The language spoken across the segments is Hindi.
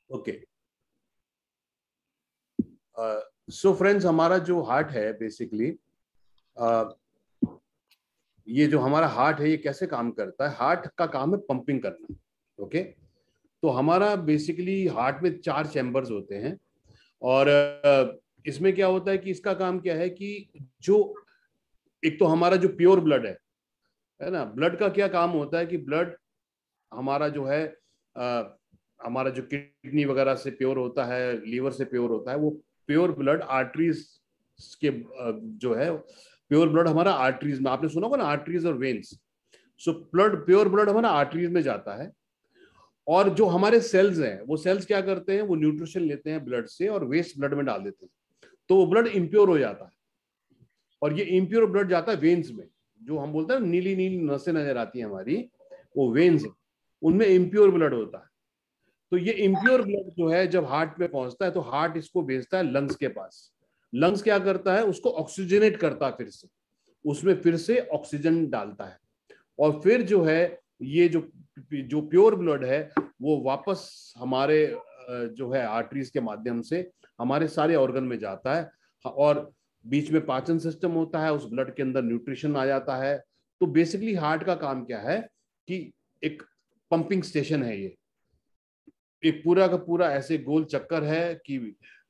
ओके, सो फ्रेंड्स, हमारा जो हार्ट है बेसिकली, ये जो हमारा हार्ट है ये कैसे काम करता है? हार्ट का काम है पंपिंग करना। ओके, तो हमारा बेसिकली हार्ट में 4 चैम्बर्स होते हैं। और इसमें क्या होता है कि इसका काम क्या है कि जो एक तो हमारा जो प्योर ब्लड है ना, ब्लड का क्या काम होता है कि ब्लड हमारा जो है हमारा जो किडनी वगैरह से प्योर होता है, लीवर से प्योर होता है, वो प्योर ब्लड आर्टरीज के जो है प्योर ब्लड हमारा आर्टरीज में, आपने सुना होगा ना आर्टरीज और veins. So blood, pure blood हमारा आर्टरीज में जाता है। और जो हमारे सेल्स हैं, वो सेल्स क्या करते हैं, वो न्यूट्रिशन लेते हैं ब्लड से और वेस्ट ब्लड में डाल देते हैं, तो वो ब्लड इम्प्योर हो जाता है। और ये इम्प्योर ब्लड जाता है वेन्स में, जो हम बोलते हैं नीली नीली नसें नजर आती हैं हमारी, वो वेन्स है, उनमें इम्प्योर ब्लड होता है। तो ये इम्प्योर ब्लड जो है जब हार्ट में पहुंचता है तो हार्ट इसको भेजता है लंग्स के पास। लंग्स क्या करता है, उसको ऑक्सीजनेट करता है, फिर से उसमें फिर से ऑक्सीजन डालता है। और फिर जो है ये जो जो प्योर ब्लड है वो वापस हमारे जो है आर्टरीज के माध्यम से हमारे सारे ऑर्गन में जाता है। और बीच में पाचन सिस्टम होता है, उस ब्लड के अंदर न्यूट्रिशन आ जाता है। तो बेसिकली हार्ट का काम क्या है कि एक पंपिंग स्टेशन है। ये एक पूरा का पूरा ऐसे गोल चक्कर है कि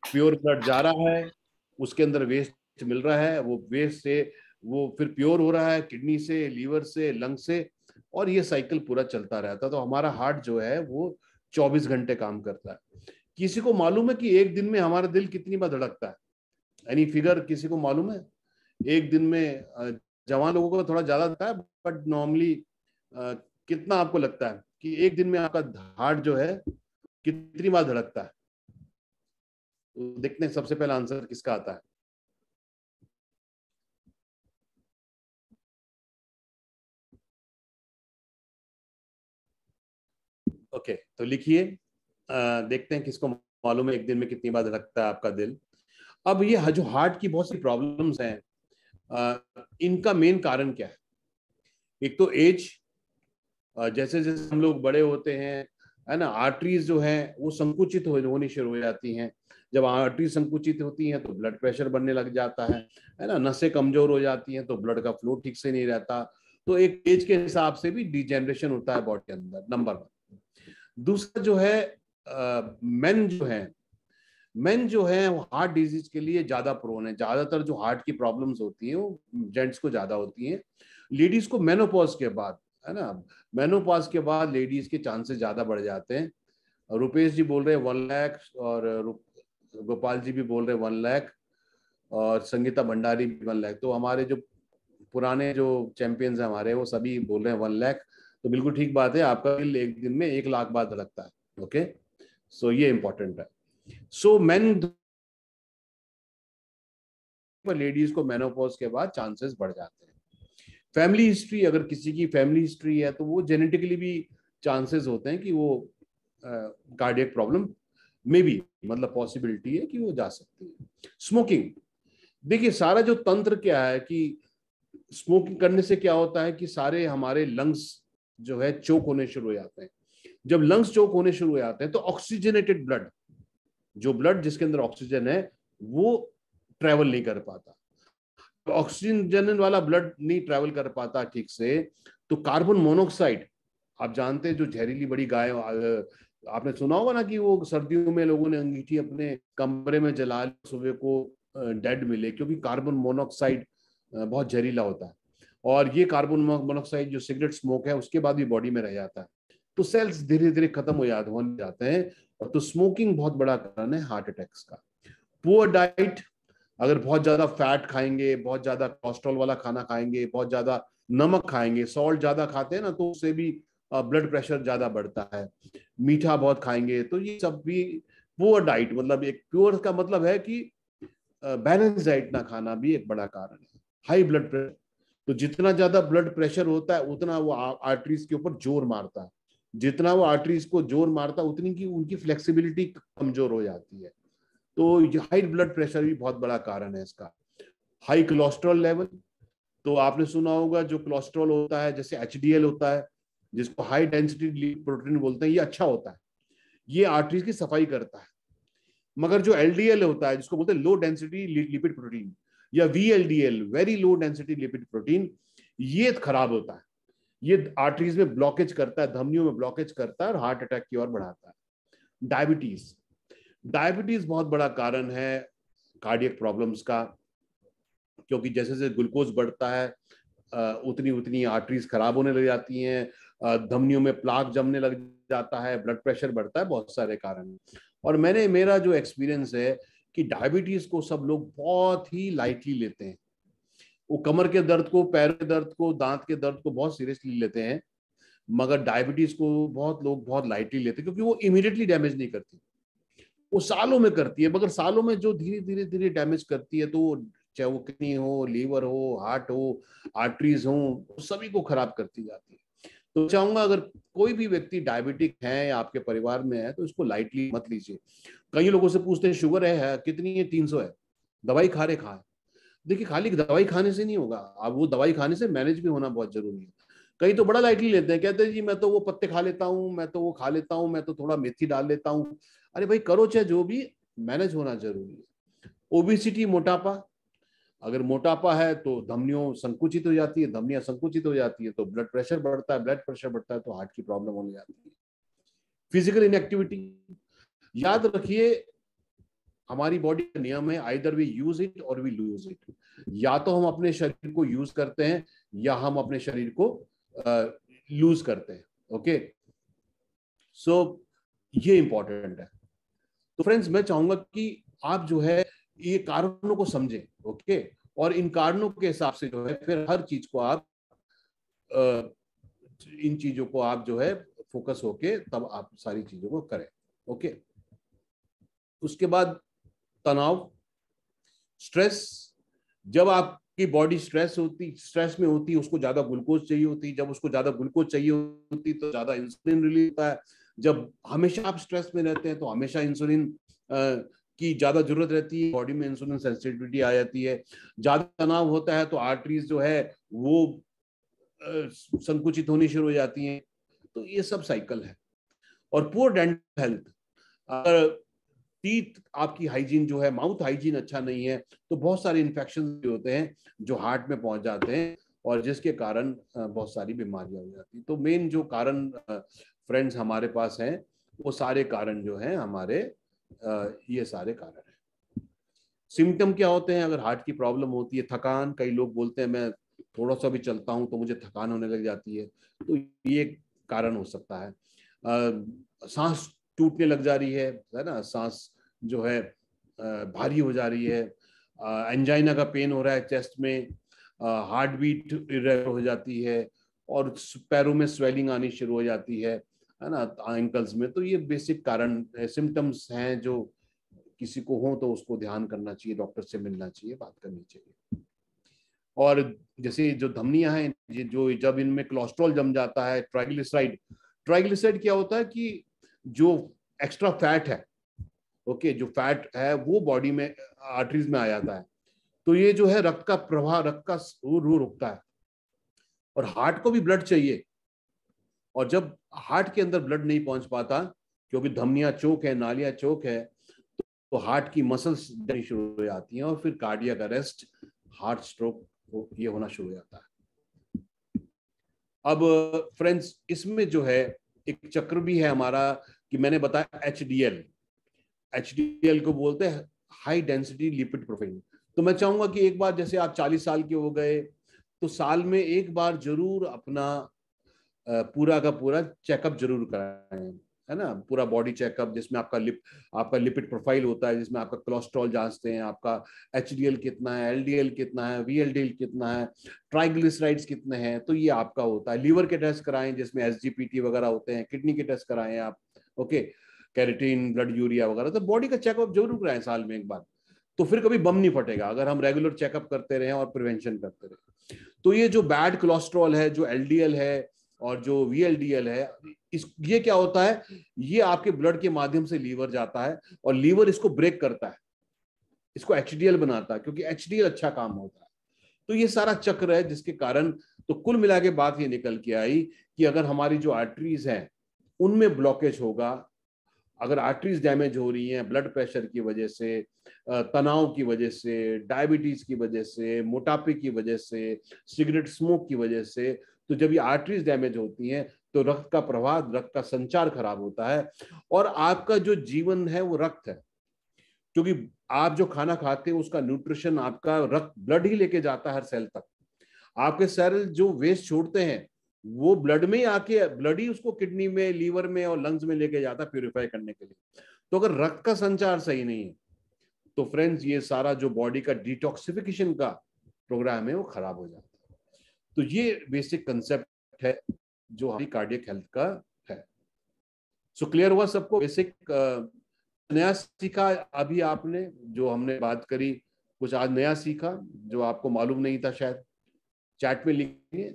प्योर ब्लड जा रहा है, उसके अंदर वेस्ट मिल रहा है, वो वेस्ट से वो फिर प्योर हो रहा है किडनी से, लीवर से, लंग से, और ये साइकिल पूरा चलता रहता है। तो हमारा हार्ट जो है वो 24 घंटे काम करता है। किसी को मालूम है कि एक दिन में हमारा दिल कितनी बार धड़कता है? एनी फिगर किसी को मालूम है? एक दिन में जवान लोगों को थोड़ा ज्यादा होता है, बट नॉर्मली कितना आपको लगता है कि एक दिन में आपका हार्ट जो है कितनी बार धड़कता है? तो देखते हैं सबसे पहला आंसर किसका आता है। ओके, तो लिखिए, देखते हैं किसको मालूम है एक दिन में कितनी बार धड़कता है आपका दिल। अब ये जो हार्ट की बहुत सी प्रॉब्लम्स हैं, इनका मेन कारण क्या है? एक तो एज, जैसे जैसे हम लोग बड़े होते हैं, है ना, आर्टरीज जो है वो संकुचित होनी शुरू हो जाती हैं। जब आर्टरी संकुचित होती हैं तो ब्लड प्रेशर बढ़ने लग जाता है ना, नसें कमजोर हो जाती हैं तो ब्लड का फ्लो ठीक से नहीं रहता। तो एक एज के हिसाब से भी डिजेनरेशन होता है बॉडी के अंदर, नंबर 1। दूसरा जो है, मेन जो है, मेन जो है वो हार्ट डिजीज के लिए ज्यादा प्रोन है। ज्यादातर जो हार्ट की प्रॉब्लम्स होती हैं वो जेंट्स को ज्यादा होती हैं। लेडीज को मेनोपॉज के बाद, है ना, मेनोपॉज के बाद लेडीज के चांसेस ज्यादा बढ़ जाते हैं। रुपेश जी बोल रहे हैं 1 लाख, और गोपाल जी भी बोल रहे हैं 1 लाख, और संगीता भंडारी भी 1 लाख। तो हमारे जो पुराने जो चैंपियंस हैं हमारे, वो सभी बोल रहे हैं 1 लाख। तो बिल्कुल ठीक बात है, आपका दिल एक दिन में 1 लाख बार धड़कता है। ओके, सो ये इंपॉर्टेंट है। सो मैन, लेडीज को मेनोपॉज के बाद चांसेस बढ़ जाते हैं। फैमिली हिस्ट्री, अगर किसी की फैमिली हिस्ट्री है तो वो जेनेटिकली भी चांसेस होते हैं कि वो कार्डियक प्रॉब्लम में भी, मतलब पॉसिबिलिटी है कि वो जा सकती है। स्मोकिंग, देखिए सारा जो तंत्र क्या है कि स्मोकिंग करने से क्या होता है कि सारे हमारे लंग्स जो है चोक होने शुरू हो जाते हैं। जब लंग्स चोक होने शुरू हो जाते हैं तो ऑक्सीजनेटेड ब्लड, जो ब्लड जिसके अंदर ऑक्सीजन है, वो ट्रेवल नहीं कर पाता। ऑक्सीजन वाला ब्लड नहीं ट्रेवल कर पाता ठीक से, तो कार्बन मोनोऑक्साइड, आप जानते हैं जो जहरीली बड़ी गाय, आपने सुना होगा ना कि वो सर्दियों में लोगों ने अंगीठी अपने कमरे में जला ली, सुबह को डेड मिले, क्योंकि कार्बन मोनोऑक्साइड बहुत जहरीला होता है। और ये कार्बन मोनोऑक्साइड जो सिगरेट स्मोक है उसके बाद भी बॉडी में रह जाता है, तो सेल्स धीरे धीरे खत्म होने जाते हैं। और तो स्मोकिंग बहुत बड़ा कारण है हार्ट अटैक्स का। पुअर डाइट, अगर बहुत ज्यादा फैट खाएंगे, बहुत ज्यादा कोलेस्ट्रॉल वाला खाना खाएंगे, बहुत ज्यादा नमक खाएंगे, सॉल्ट ज्यादा खाते हैं ना, तो उससे भी ब्लड प्रेशर ज्यादा बढ़ता है। मीठा बहुत खाएंगे, तो ये सब भी पुअर डाइट, मतलब एक प्योर का मतलब है कि बैलेंस डाइट ना खाना भी एक बड़ा कारण है। हाई ब्लड प्रेशर, तो जितना ज्यादा ब्लड प्रेशर होता है उतना वो आर्टरीज के ऊपर जोर मारता है। जितना वो आर्टरीज को जोर मारता है उतनी की उनकी फ्लेक्सिबिलिटी कमजोर हो जाती है। तो हाई ब्लड प्रेशर भी बहुत बड़ा कारण है इसका। हाई कोलेस्ट्रॉल लेवल, तो आपने सुना होगा जो कोलेस्ट्रॉल होता है, जैसे एचडीएल होता है, जिसको हाई डेंसिटी प्रोटीन बोलते हैं, ये अच्छा होता है। ये आर्टरीज की सफाई करता है। मगर जो एलडीएल होता है, जिसको बोलते हैं लो डेंसिटी लिपिड प्रोटीन, या VLDL, very low density lipid protein, ये खराब होता है। ये आर्टरीज में ब्लॉकेज करता है, धमनियों में ब्लॉकेज करता है और हार्ट अटैक की ओर बढ़ाता है। डायबिटीज, डायबिटीज बहुत बड़ा कारण है कार्डियक प्रॉब्लम्स का, क्योंकि जैसे जैसे ग्लूकोज बढ़ता है उतनी उतनी आर्टरीज खराब होने लग जाती हैं, धमनियों में प्लाक जमने लग जाता है, ब्लड प्रेशर बढ़ता है, बहुत सारे कारण। और मेरा जो एक्सपीरियंस है कि डायबिटीज को सब लोग बहुत ही लाइटली लेते हैं। वो कमर के दर्द को, पैर के दर्द को, दांत के दर्द को बहुत सीरियसली लेते हैं, मगर डायबिटीज को बहुत लोग बहुत लाइटली लेते हैं, क्योंकि वो इमीडिएटली डैमेज नहीं करती, वो सालों में करती है। मगर सालों में जो धीरे धीरे धीरे डैमेज करती है, तो चाहे वो किडनी हो, लीवर हो, हार्ट हो, आर्टरीज हो, सभी को खराब करती जाती है। तो चाहूंगा अगर कोई भी व्यक्ति डायबिटिक है या आपके परिवार में है तो इसको लाइटली मत लीजिए। कई लोगों से पूछते हैं शुगर है कितनी है, 300 है, दवाई खा रहे खाए। देखिए खाली दवाई खाने से नहीं होगा, अब वो दवाई खाने से मैनेज भी होना बहुत जरूरी है। कई तो बड़ा लाइटली लेते हैं, कहते हैं जी मैं तो वो पत्ते खा लेता हूँ, मैं तो वो खा लेता हूँ, मैं तो थोड़ा मेथी डाल लेता हूँ। अरे भाई करो, चाहे जो भी, मैनेज होना जरूरी है। ओबिसिटी, मोटापा, अगर मोटापा है तो धमनियों संकुचित हो जाती है, धमनियां संकुचित हो जाती है तो ब्लड प्रेशर बढ़ता है, ब्लड प्रेशर बढ़ता है तो हार्ट की प्रॉब्लम होने जाती है। फिजिकल इनएक्टिविटी, याद रखिए हमारी बॉडी का नियम है, आइदर वी यूज इट और वी लूज इट। या तो हम अपने शरीर को यूज करते हैं या हम अपने शरीर को लूज करते हैं। ओके, सो ये इंपॉर्टेंट है। तो फ्रेंड्स मैं चाहूंगा कि आप जो है ये कारणों को समझें, ओके, और इन कारणों के हिसाब से जो है फिर हर चीज को आप इन चीजों को आप जो है फोकस होके तब आप सारी चीजों को करें। ओके, उसके बाद तनाव, स्ट्रेस, जब आपकी बॉडी स्ट्रेस में होती है, उसको ज्यादा ग्लूकोज चाहिए होती है, जब उसको ज्यादा ग्लूकोज चाहिए होती है तो ज्यादा इंसुलिन रिलीज होता है। जब हमेशा आप स्ट्रेस में रहते हैं तो हमेशा इंसुलिन की ज्यादा जरूरत रहती है, बॉडी में इंसुलिन सेंसिटिविटी आ जाती है। ज्यादा तनाव होता है तो आर्टरीज जो है वो संकुचित होनी शुरू हो जाती हैं। तो ये सब साइकिल है। और पुअर डेंटल हेल्थ, अगर टीथ आपकी हाइजीन जो है, माउथ हाइजीन अच्छा नहीं है, तो बहुत सारे इन्फेक्शन होते हैं जो हार्ट में पहुंच जाते हैं और जिसके कारण बहुत सारी बीमारियां हो जाती हैं। तो मेन जो कारण फ्रेंड्स हमारे पास हैं, वो सारे कारण जो हैं हमारे ये सारे कारण हैं। सिम्टम क्या होते हैं अगर हार्ट की प्रॉब्लम होती है? थकान, कई लोग बोलते हैं मैं थोड़ा सा भी चलता हूं तो मुझे थकान होने लग जाती है, तो ये कारण हो सकता है। सांस टूटने लग जा रही है ना, सांस जो है भारी हो जा रही है, एंजाइना का पेन हो रहा है चेस्ट में, हार्ट बीट इरेगुलर हो जाती है, और पैरों में स्वेलिंग आनी शुरू हो जाती है ना, एंकल्स में। तो ये बेसिक कारण सिम्टम्स हैं जो किसी को हो तो उसको ध्यान करना चाहिए, डॉक्टर से मिलना चाहिए, बात करनी चाहिए। और जैसे जो धमनियां हैं, जो जब इनमें कोलेस्ट्रॉल जम जाता है, ट्राइग्लिसराइड, ट्राइग्लिसराइड क्या होता है कि जो एक्स्ट्रा फैट है, ओके, जो फैट है वो बॉडी में आर्टरीज में आ जाता है, तो ये जो है रक्त का प्रवाह, रक्त का रू रुकता है। और हार्ट को भी ब्लड चाहिए, और जब हार्ट के अंदर ब्लड नहीं पहुंच पाता क्योंकि धमनियां चोक है, नालियां चोक है, तो हार्ट की मसल्स जलनी शुरू हो जाती हैं और फिर कार्डियक अरेस्ट, हार्ट स्ट्रोक ये होना शुरू हो जाता है। अब फ्रेंड्स इसमें जो है एक चक्र भी है हमारा कि मैंने बताया एचडीएल, एचडीएल को बोलते हैं हाई डेंसिटी लिपिड प्रोफाइल। तो मैं चाहूंगा कि एक बार, जैसे आप 40 साल के हो गए, तो साल में एक बार जरूर अपना पूरा का पूरा चेकअप जरूर कराएं, है ना, पूरा बॉडी चेकअप, जिसमें आपका लिपिड प्रोफाइल होता है, जिसमें आपका कोलेस्ट्रॉल जांचते हैं, आपका एचडीएल कितना है, एलडीएल कितना है, वीएलडीएल कितना है, ट्राइग्लिसराइड्स कितने हैं, तो ये आपका होता है। लीवर के टेस्ट कराएं जिसमें एसजीपीटी वगैरह होते हैं, किडनी के टेस्ट कराएं आप, ओके, कैरेटीन, ब्लड यूरिया वगैरह। तो बॉडी का चेकअप जरूर कराएं साल में एक बार, तो फिर कभी बम नहीं फटेगा अगर हम रेगुलर चेकअप करते रहे और प्रिवेंशन करते रहे। तो ये जो बैड कोलेस्ट्रॉल है, जो एलडीएल है और जो वीएलडीएल है, ये क्या होता है, ये आपके ब्लड के माध्यम से लीवर जाता है और लीवर इसको ब्रेक करता है, इसको एचडीएल बनाता है, क्योंकि एचडीएल अच्छा काम होता है। तो ये सारा चक्र है जिसके कारण, तो कुल मिला के बात ये निकल के आई कि अगर हमारी जो आर्टरीज हैं उनमें ब्लॉकेज होगा, अगर आर्टरीज डैमेज हो रही हैं ब्लड प्रेशर की वजह से, तनाव की वजह से, डायबिटीज की वजह से, मोटापे की वजह से, सिगरेट स्मोक की वजह से, तो जब ये आर्टरीज डैमेज होती हैं तो रक्त का प्रवाह, रक्त का संचार खराब होता है। और आपका जो जीवन है वो रक्त है, क्योंकि आप जो खाना खाते हैं उसका न्यूट्रिशन आपका रक्त, ब्लड ही लेके जाता है हर सेल तक। आपके सेल जो वेस्ट छोड़ते हैं वो ब्लड में ही आके, ब्लड ही उसको किडनी में, लीवर में और लंग्स में लेके जाता है प्यूरिफाई करने के लिए। तो अगर रक्त का संचार सही नहीं है तो फ्रेंड्स ये सारा जो बॉडी का डिटॉक्सिफिकेशन का प्रोग्राम है वो खराब हो जाता है। तो ये बेसिक कंसेप्ट है जो हमारी कार्डियक हेल्थ का है। सो क्लियर हुआ सबको? बेसिक नया सीखा अभी आपने, जो हमने बात करी, कुछ आज नया सीखा जो आपको मालूम नहीं था शायद। चैट में लिखिए,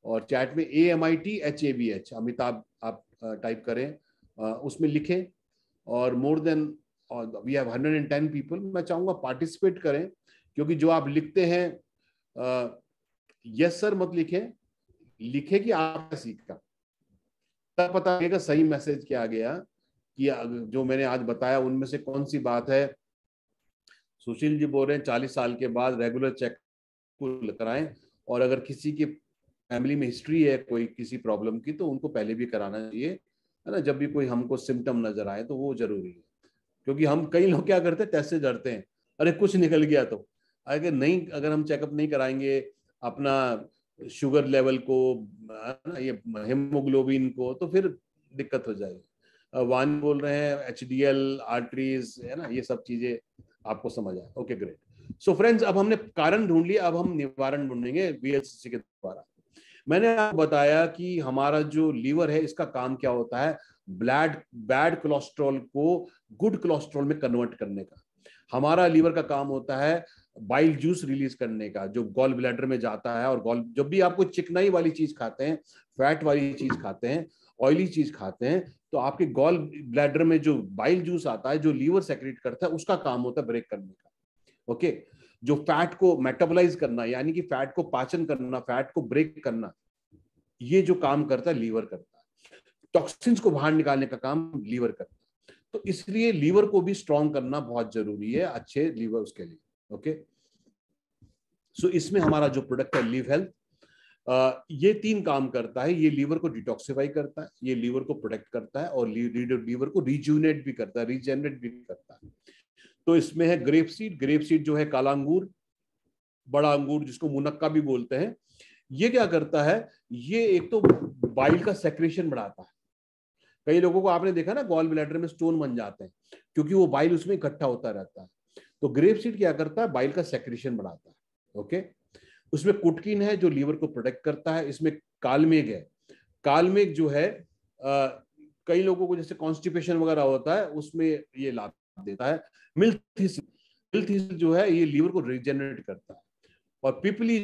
और चैट में AMITHABH अमिताभ आप टाइप करें, उसमें लिखें। और more than we have 110 people. मैं चाहूंगा पार्टिसिपेट करें, क्योंकि जो आप लिखते हैं यस सर मत लिखें, लिखे कि आपने सीखा, तब पता लगेगा सही मैसेज क्या गया, कि जो मैंने आज बताया उनमें से कौन सी बात है। सुशील जी बोल रहे हैं 40 साल के बाद रेगुलर चेक कराएं, और अगर किसी की फैमिली में हिस्ट्री है कोई किसी प्रॉब्लम की तो उनको पहले भी कराना चाहिए, है ना। जब भी कोई हमको सिम्टम नजर आए तो वो जरूरी है, क्योंकि हम कई लोग क्या करते हैं, टेस्ट से डरते हैं, अरे कुछ निकल गया तो। अगर नहीं, अगर हम चेकअप नहीं कराएंगे अपना शुगर लेवल को, ये हेमोग्लोबिन को, तो फिर दिक्कत हो जाएगी। वान बोल रहे हैं HDL, आर्टरीज, है ना, ये सब चीजें आपको समझ आए। Okay great. सो फ्रेंड्स, अब हमने कारण ढूंढ लिया, अब हम निवारण ढूंढेंगे VLCC के द्वारा। मैंने आपको बताया कि हमारा जो लीवर है इसका काम क्या होता है, बैड कोलेस्ट्रॉल को गुड कोलेस्ट्रॉल में कन्वर्ट करने का। हमारा लीवर का काम होता है बाइल जूस रिलीज करने का, जो गॉल ब्लैडर में जाता है। और जब भी आपको चिकनाई वाली चीज खाते हैं, फैट वाली चीज खाते हैं, ऑयली चीज खाते हैं, तो आपके गॉल ब्लैडर में जो बाइल जूस आता है, जो लीवर सेक्रेट करता है, उसका काम होता है ब्रेक करने का। ओके, जो फैट को मेटाबोलाइज करना, यानी कि फैट को पाचन करना, फैट को ब्रेक करना, ये जो काम करता है लीवर करता है। टॉक्सिन्स को बाहर निकालने का काम लीवर करता है। तो इसलिए लीवर को भी स्ट्रॉन्ग करना बहुत जरूरी है, अच्छे लीवर उसके लिए। ओके, सो इसमें हमारा जो प्रोडक्ट है लिव हेल्थ, ये 3 काम करता है। ये लीवर को डिटॉक्सिफाई करता है, ये लीवर को प्रोटेक्ट करता है, और लीवर को रिजुनेट भी करता है, रिजेनरेट भी करता है। तो इसमें है ग्रेप सीड। ग्रेप सीड जो है काला अंगूर, बड़ा अंगूर जिसको मुनक्का भी बोलते हैं। ये क्या करता है, ये एक तो बाइल का सेक्रेशन बढ़ाता है। कई लोगों को आपने देखा ना, गॉल ब्लैडर में स्टोन बन जाते हैं, क्योंकि वो बाइल उसमें इकट्ठा होता रहता है। तो ग्रेप सीड क्या करता है, बाइल का सेक्रेशन बढ़ाता है। ओके, उसमें कुटकिन है जो लीवर को प्रोटेक्ट करता है। इसमें कालमेघ है। कालमेघ जो है कई लोगों को जैसे कॉन्स्टिपेशन वगैरह होता है, उसमें ये लाभ देता है। मिल्थ जो है ये लीवर को रिजेनरेट करता है। और पिपली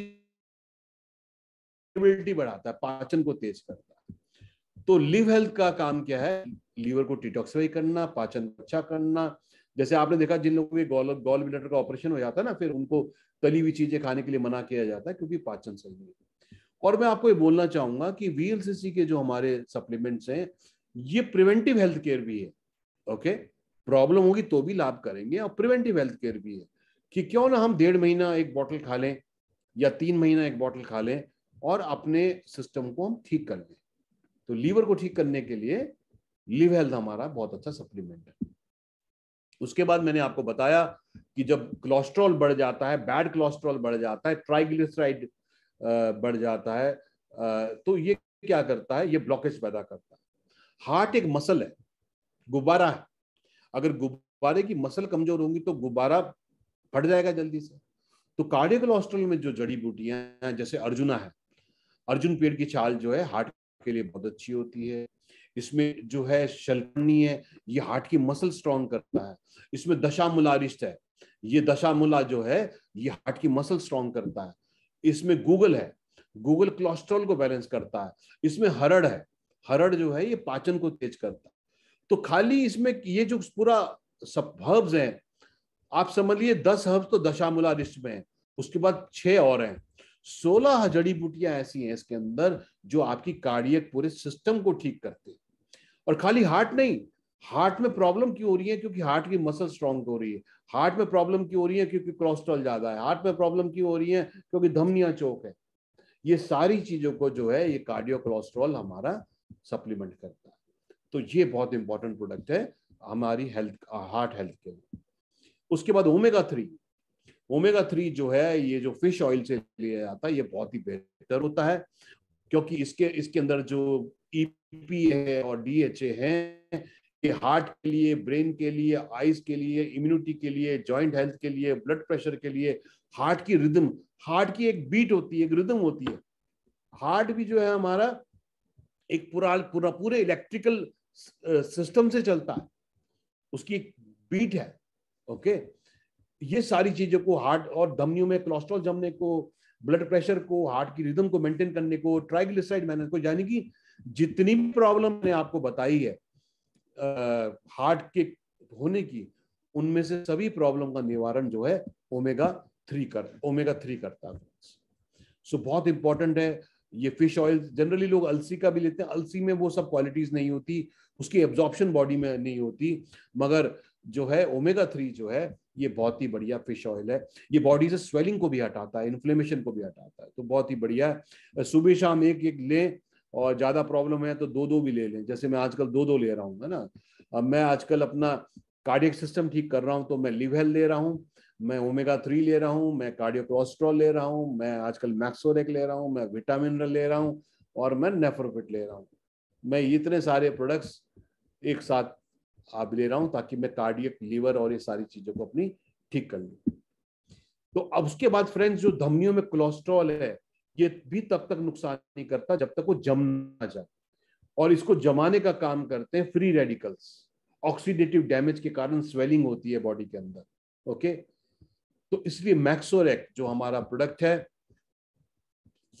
बढ़ाता है, पाचन को तेज करता है। तो लिव हेल्थ का काम क्या है, लीवर को डिटॉक्सिफाई करना, पाचन को अच्छा करना। जैसे आपने देखा जिन लोगों को गॉल ब्लैडर का ऑपरेशन हो जाता है ना, फिर उनको तली हुई चीजें खाने के लिए मना किया जाता है, क्योंकि पाचन सही नहीं है। और मैं आपको ये बोलना चाहूंगा कि VLCC के जो हमारे सप्लीमेंट्स हैं, ये प्रिवेंटिव हेल्थ केयर भी है। ओके, प्रॉब्लम होगी तो भी लाभ करेंगे, और प्रिवेंटिव हेल्थ केयर भी है, कि क्यों ना हम 1.5 महीना एक बॉटल खा लें, या 3 महीना एक बॉटल खा लें, और अपने सिस्टम को हम ठीक कर लें। तो लीवर को ठीक करने के लिए लिव हेल्थ हमारा बहुत अच्छा सप्लीमेंट है। उसके बाद मैंने आपको बताया कि जब कोलेस्ट्रॉल बढ़ जाता है, बैड कोलेस्ट्रॉल बढ़ जाता है, ट्राइग्लिसराइड बढ़ जाता है, तो ये क्या करता है, ये ब्लॉकेज पैदा करता है। हार्ट एक मसल है, गुब्बारा है। अगर गुब्बारे की मसल कमजोर होंगी तो गुब्बारा फट जाएगा जल्दी से। तो कार्डियक कोलेस्ट्रॉल में जो जड़ी बूटियां हैं, जैसे अर्जुना है, अर्जुन पेड़ की छाल जो है हार्ट के लिए बहुत अच्छी होती है। इसमें जो है शल्कनी है, ये हार्ट की मसल स्ट्रॉन्ग करता है। इसमें दशामूलारिष्ट है, ये दशामूला जो है ये हार्ट की मसल स्ट्रॉन्ग करता है। इसमें गूगल है, गूगल कोलेस्ट्रॉल को बैलेंस करता है। इसमें हरड़ है, हरड़ जो है ये पाचन को तेज करता है। तो खाली इसमें ये जो पूरा सब हर्ब्स हैं, आप समझ लिए 10 हर्ब्स तो दशामूलारिष्ट में है, उसके बाद 6 और हैं। 16 जड़ी बूटियां ऐसी हैं इसके अंदर जो आपकी कार्डियक पूरे सिस्टम को ठीक करते हैं। और खाली हार्ट नहीं, हार्ट में प्रॉब्लम क्यों हो रही है? क्योंकि हार्ट की मसल स्ट्रांग हो रही है। हार्ट में प्रॉब्लम क्यों हो रही है? क्योंकि कोलेस्ट्रॉल ज्यादा है। हार्ट में प्रॉब्लम क्यों हो रही है? क्योंकि धमनियां चौक है। ये सारी चीजों को जो है ये कार्डियो कोलेस्ट्रॉल हमारा सप्लीमेंट करता है। तो ये बहुत इंपॉर्टेंट प्रोडक्ट है हमारी हेल्थ, हार्ट हेल्थ के लिए। उसके बाद ओमेगा 3। ओमेगा 3 जो है ये जो फिश ऑयल से लिया जाता है ये बहुत ही बेहतर होता है, क्योंकि इसके इसके अंदर जो ईपी है और डीएचए है, ये हार्ट के लिए, ब्रेन के लिए, आईज के लिए, इम्यूनिटी के लिए, जॉइंट हेल्थ के लिए, ब्लड प्रेशर के लिए, हार्ट की रिदम, हार्ट की एक बीट होती है, एक रिदम होती है। हार्ट भी जो है हमारा एक पूरे इलेक्ट्रिकल सिस्टम से चलता है, उसकी एक बीट है। ओके, ये सारी चीजों को, हार्ट और धमनियों में कोलेस्ट्रॉल जमने को, ब्लड प्रेशर को, हार्ट की रिदम को मेंटेन करने को, ट्राइग्लिसराइड मैनेज को, यानी कि जितनी प्रॉब्लम मैंने आपको बताई है हार्ट के होने की, उनमें से सभी प्रॉब्लम का निवारण जो है ओमेगा 3 करता है। सो बहुत इंपॉर्टेंट है ये फिश ऑयल। जनरली लोग अलसी का भी लेते हैं, अलसी में वो सब क्वालिटीज नहीं होती, उसकी एब्जॉर्प्शन बॉडी में नहीं होती, मगर जो है ओमेगा 3 जो है ये बहुत ही बढ़िया फिश ऑयल है। ये बॉडी से स्वेलिंग को भी हटाता है, इन्फ्लेमेशन को भी हटाता है, तो बहुत ही बढ़िया है। सुबह शाम एक एक लें, और ज्यादा प्रॉब्लम है तो दो दो भी ले लें, जैसे मैं आजकल दो दो ले रहा हूँ, है ना। अब मैं आजकल अपना कार्डियक सिस्टम ठीक कर रहा हूँ तो मैं लिव हेल्थ ले रहा हूँ, मैं ओमेगा 3 ले रहा हूँ, मैं कार्डियो कोलेस्ट्रॉल ले रहा हूँ, मैं आजकल मैक्सोरेक ले रहा हूँ, मैं विटामिन ले रहा हूँ, और मैं नेफ्रोफिट ले रहा हूँ। मैं इतने सारे प्रोडक्ट्स एक साथ आप ले रहा हूँ ताकि मैं कार्डियक, लीवर और ये सारी चीजों को अपनी ठीक कर लूँ। तो अब उसके बाद फ्रेंड्स, जो धमनियों में कोलेस्ट्रॉल है ये भी तब तक नुकसान नहीं करता जब तक वो जम ना जाए, और इसको जमाने का काम करते हैं फ्री रेडिकल्स। ऑक्सीडेटिव डैमेज के कारण स्वेलिंग होती है बॉडी के अंदर। ओके, तो इसलिए मैक्सोरेक जो हमारा प्रोडक्ट है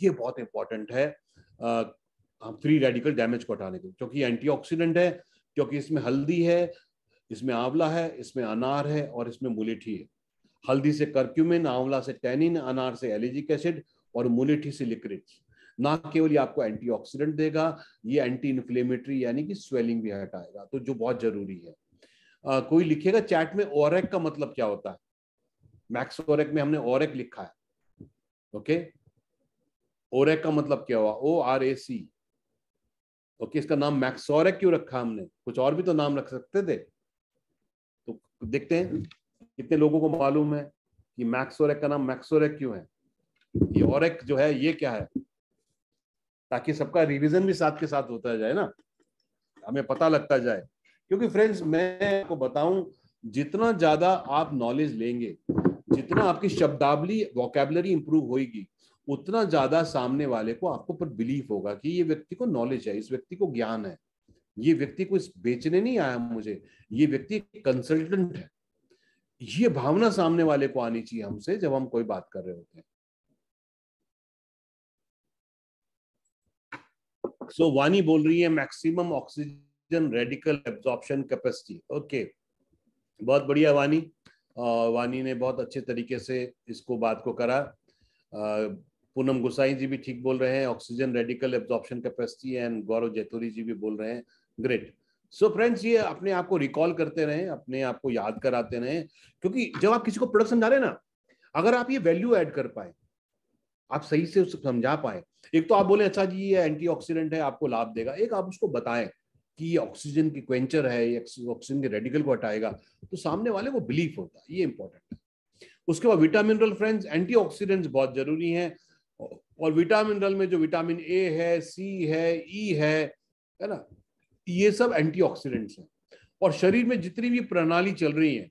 ये बहुत इंपॉर्टेंट है फ्री रेडिकल डैमेज को हटाने के लिए, क्योंकि एंटीऑक्सीडेंट है, क्योंकि इसमें हल्दी है, इसमें आंवला है, इसमें अनार है, और इसमें मुलेठी है। हल्दी से करक्यूमिन, आंवला से टैनिन, अनार से एलिजिक एसिड, और मुलेठी से लिक्रिड्स। ना केवल ये आपको एंटीऑक्सीडेंट देगा, ये एंटी इन्फ्लेमेटरी यानी कि स्वेलिंग भी हटाएगा, तो जो बहुत जरूरी है। कोई लिखेगा चैट में ओरेक का मतलब क्या होता है? मैक्सोरेक में हमने ओरेक लिखा है। ओके, ओरेक का मतलब क्या हुआ? ORAC। ओके, इसका नाम मैक्सोरेक क्यों रखा हमने? कुछ और भी तो नाम रख सकते थे। तो देखते हैं कितने लोगों को मालूम है कि मैक्सोरेक का नाम मैक्सोरेक क्यों है। ये ओरेक जो है ये क्या है, ताकि सबका रिवीजन भी साथ के साथ होता जाए ना, हमें पता लगता जाए। क्योंकि फ्रेंड्स मैं आपको बताऊं, जितना ज्यादा आप नॉलेज लेंगे, जितना आपकी शब्दावली, वोकैबुलरी इंप्रूव होगी, उतना ज्यादा सामने वाले को आपको पर बिलीफ होगा कि ये व्यक्ति को नॉलेज है, इस व्यक्ति को ज्ञान है, ये व्यक्ति को इस बेचने नहीं आया मुझे, ये व्यक्ति कंसल्टेंट है। ये भावना सामने वाले को आनी चाहिए हमसे जब हम कोई बात कर रहे होते हैं। सो वानी बोल रही है maximum oxygen radical absorption capacity. Okay, बहुत बढ़िया वानी। वानी ने बहुत अच्छे तरीके से इसको बात को करा। पूनम गुसाई जी भी ठीक बोल रहे हैं, oxygen radical absorption capacity, and Gaurav Jaituri ji भी बोल रहे हैं, ग्रेट। सो फ्रेंड्स, ये अपने आप को रिकॉल करते रहें, अपने आप को याद कराते रहें, क्योंकि जब आप किसी को प्रोडक्ट समझा रहे हैं ना, अगर आप ये वैल्यू ऐड कर पाए, आप सही से उसको समझा पाए, एक तो आप बोले अच्छा जी ये एंटीऑक्सीडेंट है, आपको लाभ देगा, एक आप उसको बताएं कि ये ऑक्सीजन की क्वेंचर है, ये ऑक्सीजन के रेडिकल को हटाएगा, तो सामने वाले को बिलीफ होता है, ये इंपॉर्टेंट है। उसके बाद विटामिन मिनरल फ्रेंड्स, एंटीऑक्सीडेंट्स बहुत जरूरी हैं, और विटामिन मिनरल में जो विटामिन ए है, सी है, ई है ना, ये सब एंटीऑक्सीडेंट्स हैं। और शरीर में जितनी भी प्रणाली चल रही है,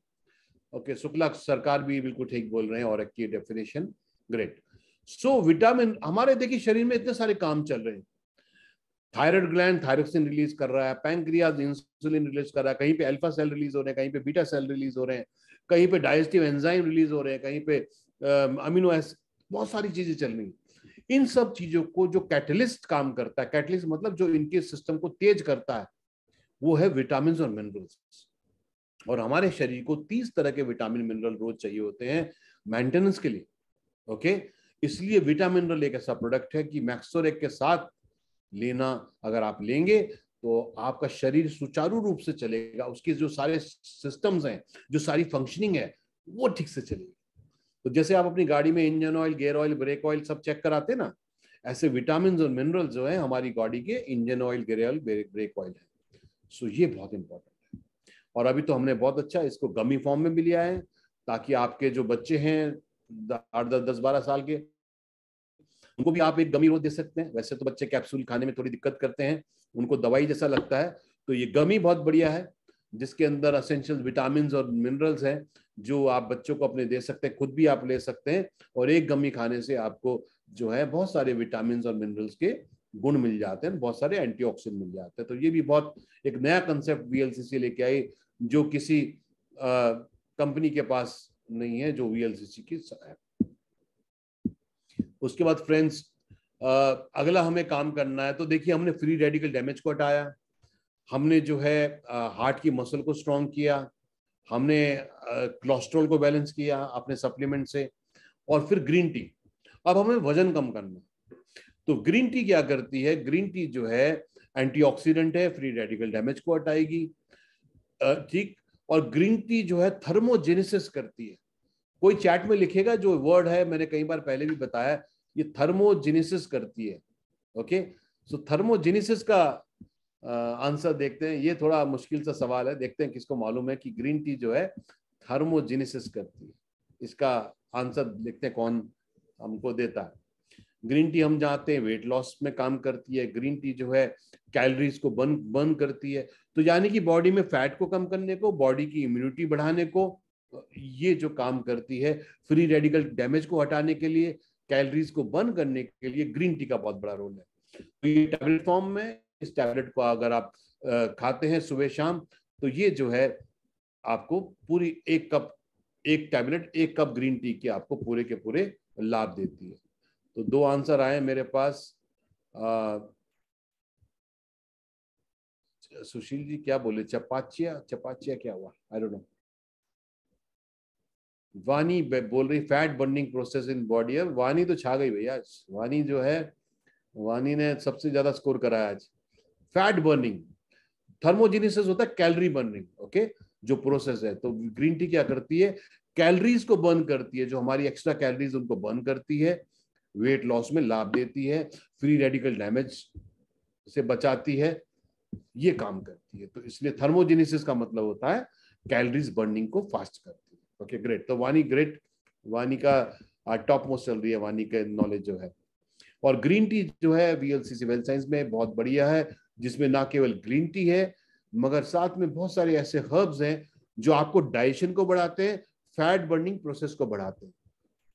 ओके, शुक्ला सरकार भी बिल्कुल ठीक बोल रहे हैं, और एक की डेफिनेशन, ग्रेट। सो विटामिन, हमारे देखिए शरीर में इतने सारे काम चल रहे हैं। थायराइड ग्लैंड थायरोक्सिन रिलीज कर रहा है, पैंक्रियाज इंसुलिन रिलीज कर रहा है, कहीं पे अल्फा सेल रिलीज हो रहे हैं, कहीं पे बीटा सेल रिलीज हो रहे हैं, कहीं पे डाइजेस्टिव एंजाइम रिलीज हो रहे हैं, कहीं पे अमीनो एसिड, बहुत सारी चीजें चल रही हैं। इन सब चीजों को जो कैटलिस्ट काम करता है, कैटलिस्ट मतलब जो इनके सिस्टम को तेज करता है, वो है विटामिन और मिनरल्स। और हमारे शरीर को 30 तरह के विटामिन मिनरल रोज चाहिए होते हैं मेंटेनेंस के लिए। ओके, इसलिए विटामिन मिनरल एक ऐसा प्रोडक्ट है कि मैक्सोरेक के साथ लेना, अगर आप लेंगे तो आपका शरीर सुचारू रूप से चलेगा, उसके जो सारे सिस्टम्स हैं, जो सारी फंक्शनिंग है वो ठीक से चलेगी। तो जैसे आप अपनी गाड़ी में engine oil, gear oil, brake oil सब चेक कराते हैं ना, ऐसे विटामिन और मिनरल जो है हमारी बॉडी के engine oil, gear oil, brake oil है। सो ये बहुत इंपॉर्टेंट है। और अभी तो हमने बहुत अच्छा इसको गमी फॉर्म में भी लिया है, ताकि आपके जो बच्चे हैं 8-10-12 साल के, उनको भी आप एक गमी रोज दे सकते हैं। वैसे तो बच्चे कैप्सूल खाने में थोड़ी दिक्कत करते हैं, उनको दवाई जैसा लगता है, तो ये गमी बहुत बढ़िया है, जिसके अंदर असेंशियल विटामिन और मिनरल्स हैं, जो आप बच्चों को अपने दे सकते हैं, खुद भी आप ले सकते हैं। और एक गमी खाने से आपको जो है बहुत सारे विटामिन और मिनरल्स के गुण मिल जाते हैं, बहुत सारे एंटीऑक्सीडेंट मिल जाते हैं। तो ये भी बहुत एक नया कंसेप्ट वीएलसीसी लेके आई, जो किसी कंपनी के पास नहीं है, जो वीएलसीसी की है। उसके बाद फ्रेंड्स, अगला हमें काम करना है, तो देखिए हमने फ्री रेडिकल डैमेज को हटाया, हमने जो है हार्ट की मसल को स्ट्रॉन्ग किया, हमने कोलेस्ट्रॉल को बैलेंस किया अपने सप्लीमेंट से, और फिर ग्रीन टी। अब हमें वजन कम करना है, तो ग्रीन टी क्या करती है? ग्रीन टी जो है एंटीऑक्सीडेंट है, फ्री रेडिकल डैमेज को हटाएगी, ठीक। और ग्रीन टी जो है थर्मोजेनेसिस करती है। कोई चैट में लिखेगा जो वर्ड है, मैंने कई बार पहले भी बताया, ये थर्मोजेनेसिस करती है। ओके, सो थर्मोजेनेसिस का आंसर देखते हैं। ये थोड़ा मुश्किल सा सवाल है, देखते हैं किसको मालूम है कि ग्रीन टी जो है थर्मोजेनेसिस करती है। इसका आंसर देखते हैं कौन हमको देता है। ग्रीन टी हम जानते हैं वेट लॉस में काम करती है, ग्रीन टी जो है कैलोरीज को बर्न करती है, तो यानी कि बॉडी में फैट को कम करने को, बॉडी की इम्यूनिटी बढ़ाने को ये जो काम करती है, फ्री रेडिकल डैमेज को हटाने के लिए, कैलोरीज को बर्न करने के लिए ग्रीन टी का बहुत बड़ा रोल है। तो ये टैबलेट फॉर्म में, इस टैबलेट को अगर आप खाते हैं सुबह शाम, तो ये जो है आपको पूरी एक टैबलेट 1 कप ग्रीन टी के आपको पूरे के पूरे लाभ देती है। तो 2 आंसर आए मेरे पास। सुशील जी क्या बोले? चपाचिया क्या हुआ? I don't know. वानी बोल रही fat burning process in body है। वानी तो छा गई भैया, वानी जो है, वानी ने सबसे ज्यादा स्कोर कराया आज। फैट बर्निंग, थर्मोजेनेसिस होता है कैलोरी बर्निंग, ओके, जो प्रोसेस है। तो ग्रीन टी क्या करती है? कैलोरीज को बर्न करती है, जो हमारी एक्स्ट्रा कैलोरीज उनको बर्न करती है, वेट लॉस में लाभ देती है, फ्री रेडिकल डैमेज से बचाती है, ये काम करती है। तो इसलिए थर्मोजेनेसिस का मतलब होता है कैलोरीज बर्निंग को फास्ट करती है। ओके ग्रेट, तो वानी ग्रेट, वानी का टॉप मोस्ट चल रही है, वानी के नॉलेज जो है। और ग्रीन टी जो है वीएलसीसी वेल साइंस में बहुत बढ़िया है, जिसमें ना केवल ग्रीन टी है, मगर साथ में बहुत सारे ऐसे हर्ब्स हैं जो आपको डाइजेशन को बढ़ाते हैं, फैट बर्निंग प्रोसेस को बढ़ाते हैं।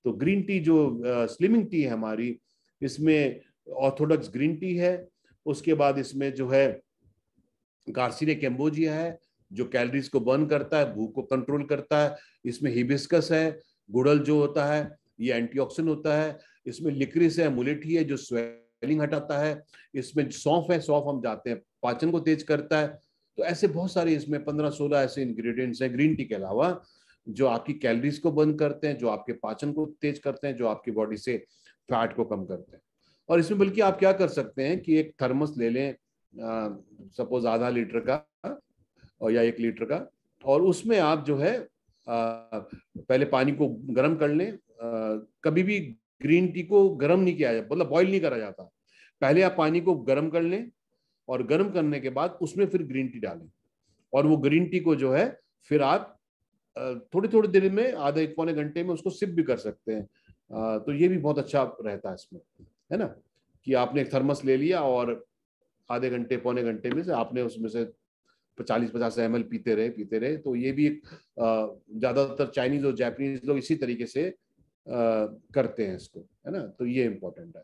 तो ग्रीन टी जो स्लिमिंग टी है हमारी, इसमें ऑर्थोडॉक्स ग्रीन टी है, उसके बाद इसमें जो है गार्सिनिया कैम्बोजिया है, जो कैलोरीज को बर्न करता है, भूख को कंट्रोल करता है, इसमें हिबिस्कस है, गुड़हल जो होता है ये एंटीऑक्सीडेंट होता है, इसमें लिक्रिस है, मुलेठी है जो स्वेलिंग हटाता है, इसमें सौंफ है, सौंफ हम जाते हैं पाचन को तेज करता है। तो ऐसे बहुत सारे इसमें 15-16 ऐसे इंग्रेडिएंट्स हैं ग्रीन टी के अलावा, जो आपकी कैलोरीज को बर्न करते हैं, जो आपके पाचन को तेज करते हैं, जो आपकी बॉडी से फैट को कम करते हैं। और इसमें बल्कि आप क्या कर सकते हैं कि एक थर्मस ले लें, सपोज आधा लीटर का और या 1 लीटर का, और उसमें आप जो है पहले पानी को गर्म कर लें। कभी भी ग्रीन टी को गर्म नहीं किया जाता, मतलब बॉईल नहीं करा जाता। पहले आप पानी को गर्म कर लें, और गर्म करने के बाद उसमें फिर ग्रीन टी डालें, और वो ग्रीन टी को जो है फिर आप थोड़ी थोड़ी देर में, आधे 1-पौने घंटे में उसको सिप भी कर सकते हैं। तो ये भी बहुत अच्छा रहता है इसमें, है ना, कि आपने एक थर्मस ले लिया और आधे घंटे 1-पौने घंटे में से आपने उसमें से 40-50 ml पीते रहे। तो ये भी एक ज्यादातर चाइनीज और जापानीज लोग इसी तरीके से करते हैं इसको, है ना, तो ये इंपॉर्टेंट है।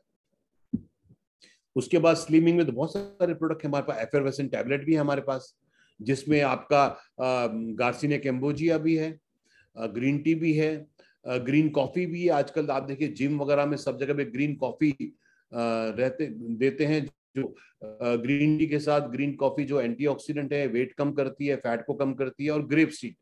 उसके बाद स्लिमिंग में तो बहुत सारे प्रोडक्ट है हमारे पास। एफरवेसेंट टैबलेट भी है हमारे पास, जिसमें आपका गार्सिनिया कैम्बोजिया भी है, ग्रीन टी भी है, ग्रीन कॉफी भी है। आजकल आप देखिए जिम वगैरह में सब जगह पे ग्रीन कॉफी देते हैं, जो ग्रीन टी के साथ ग्रीन कॉफी जो एंटीऑक्सीडेंट है, वेट कम करती है, फैट को कम करती है, और ग्रेप सीड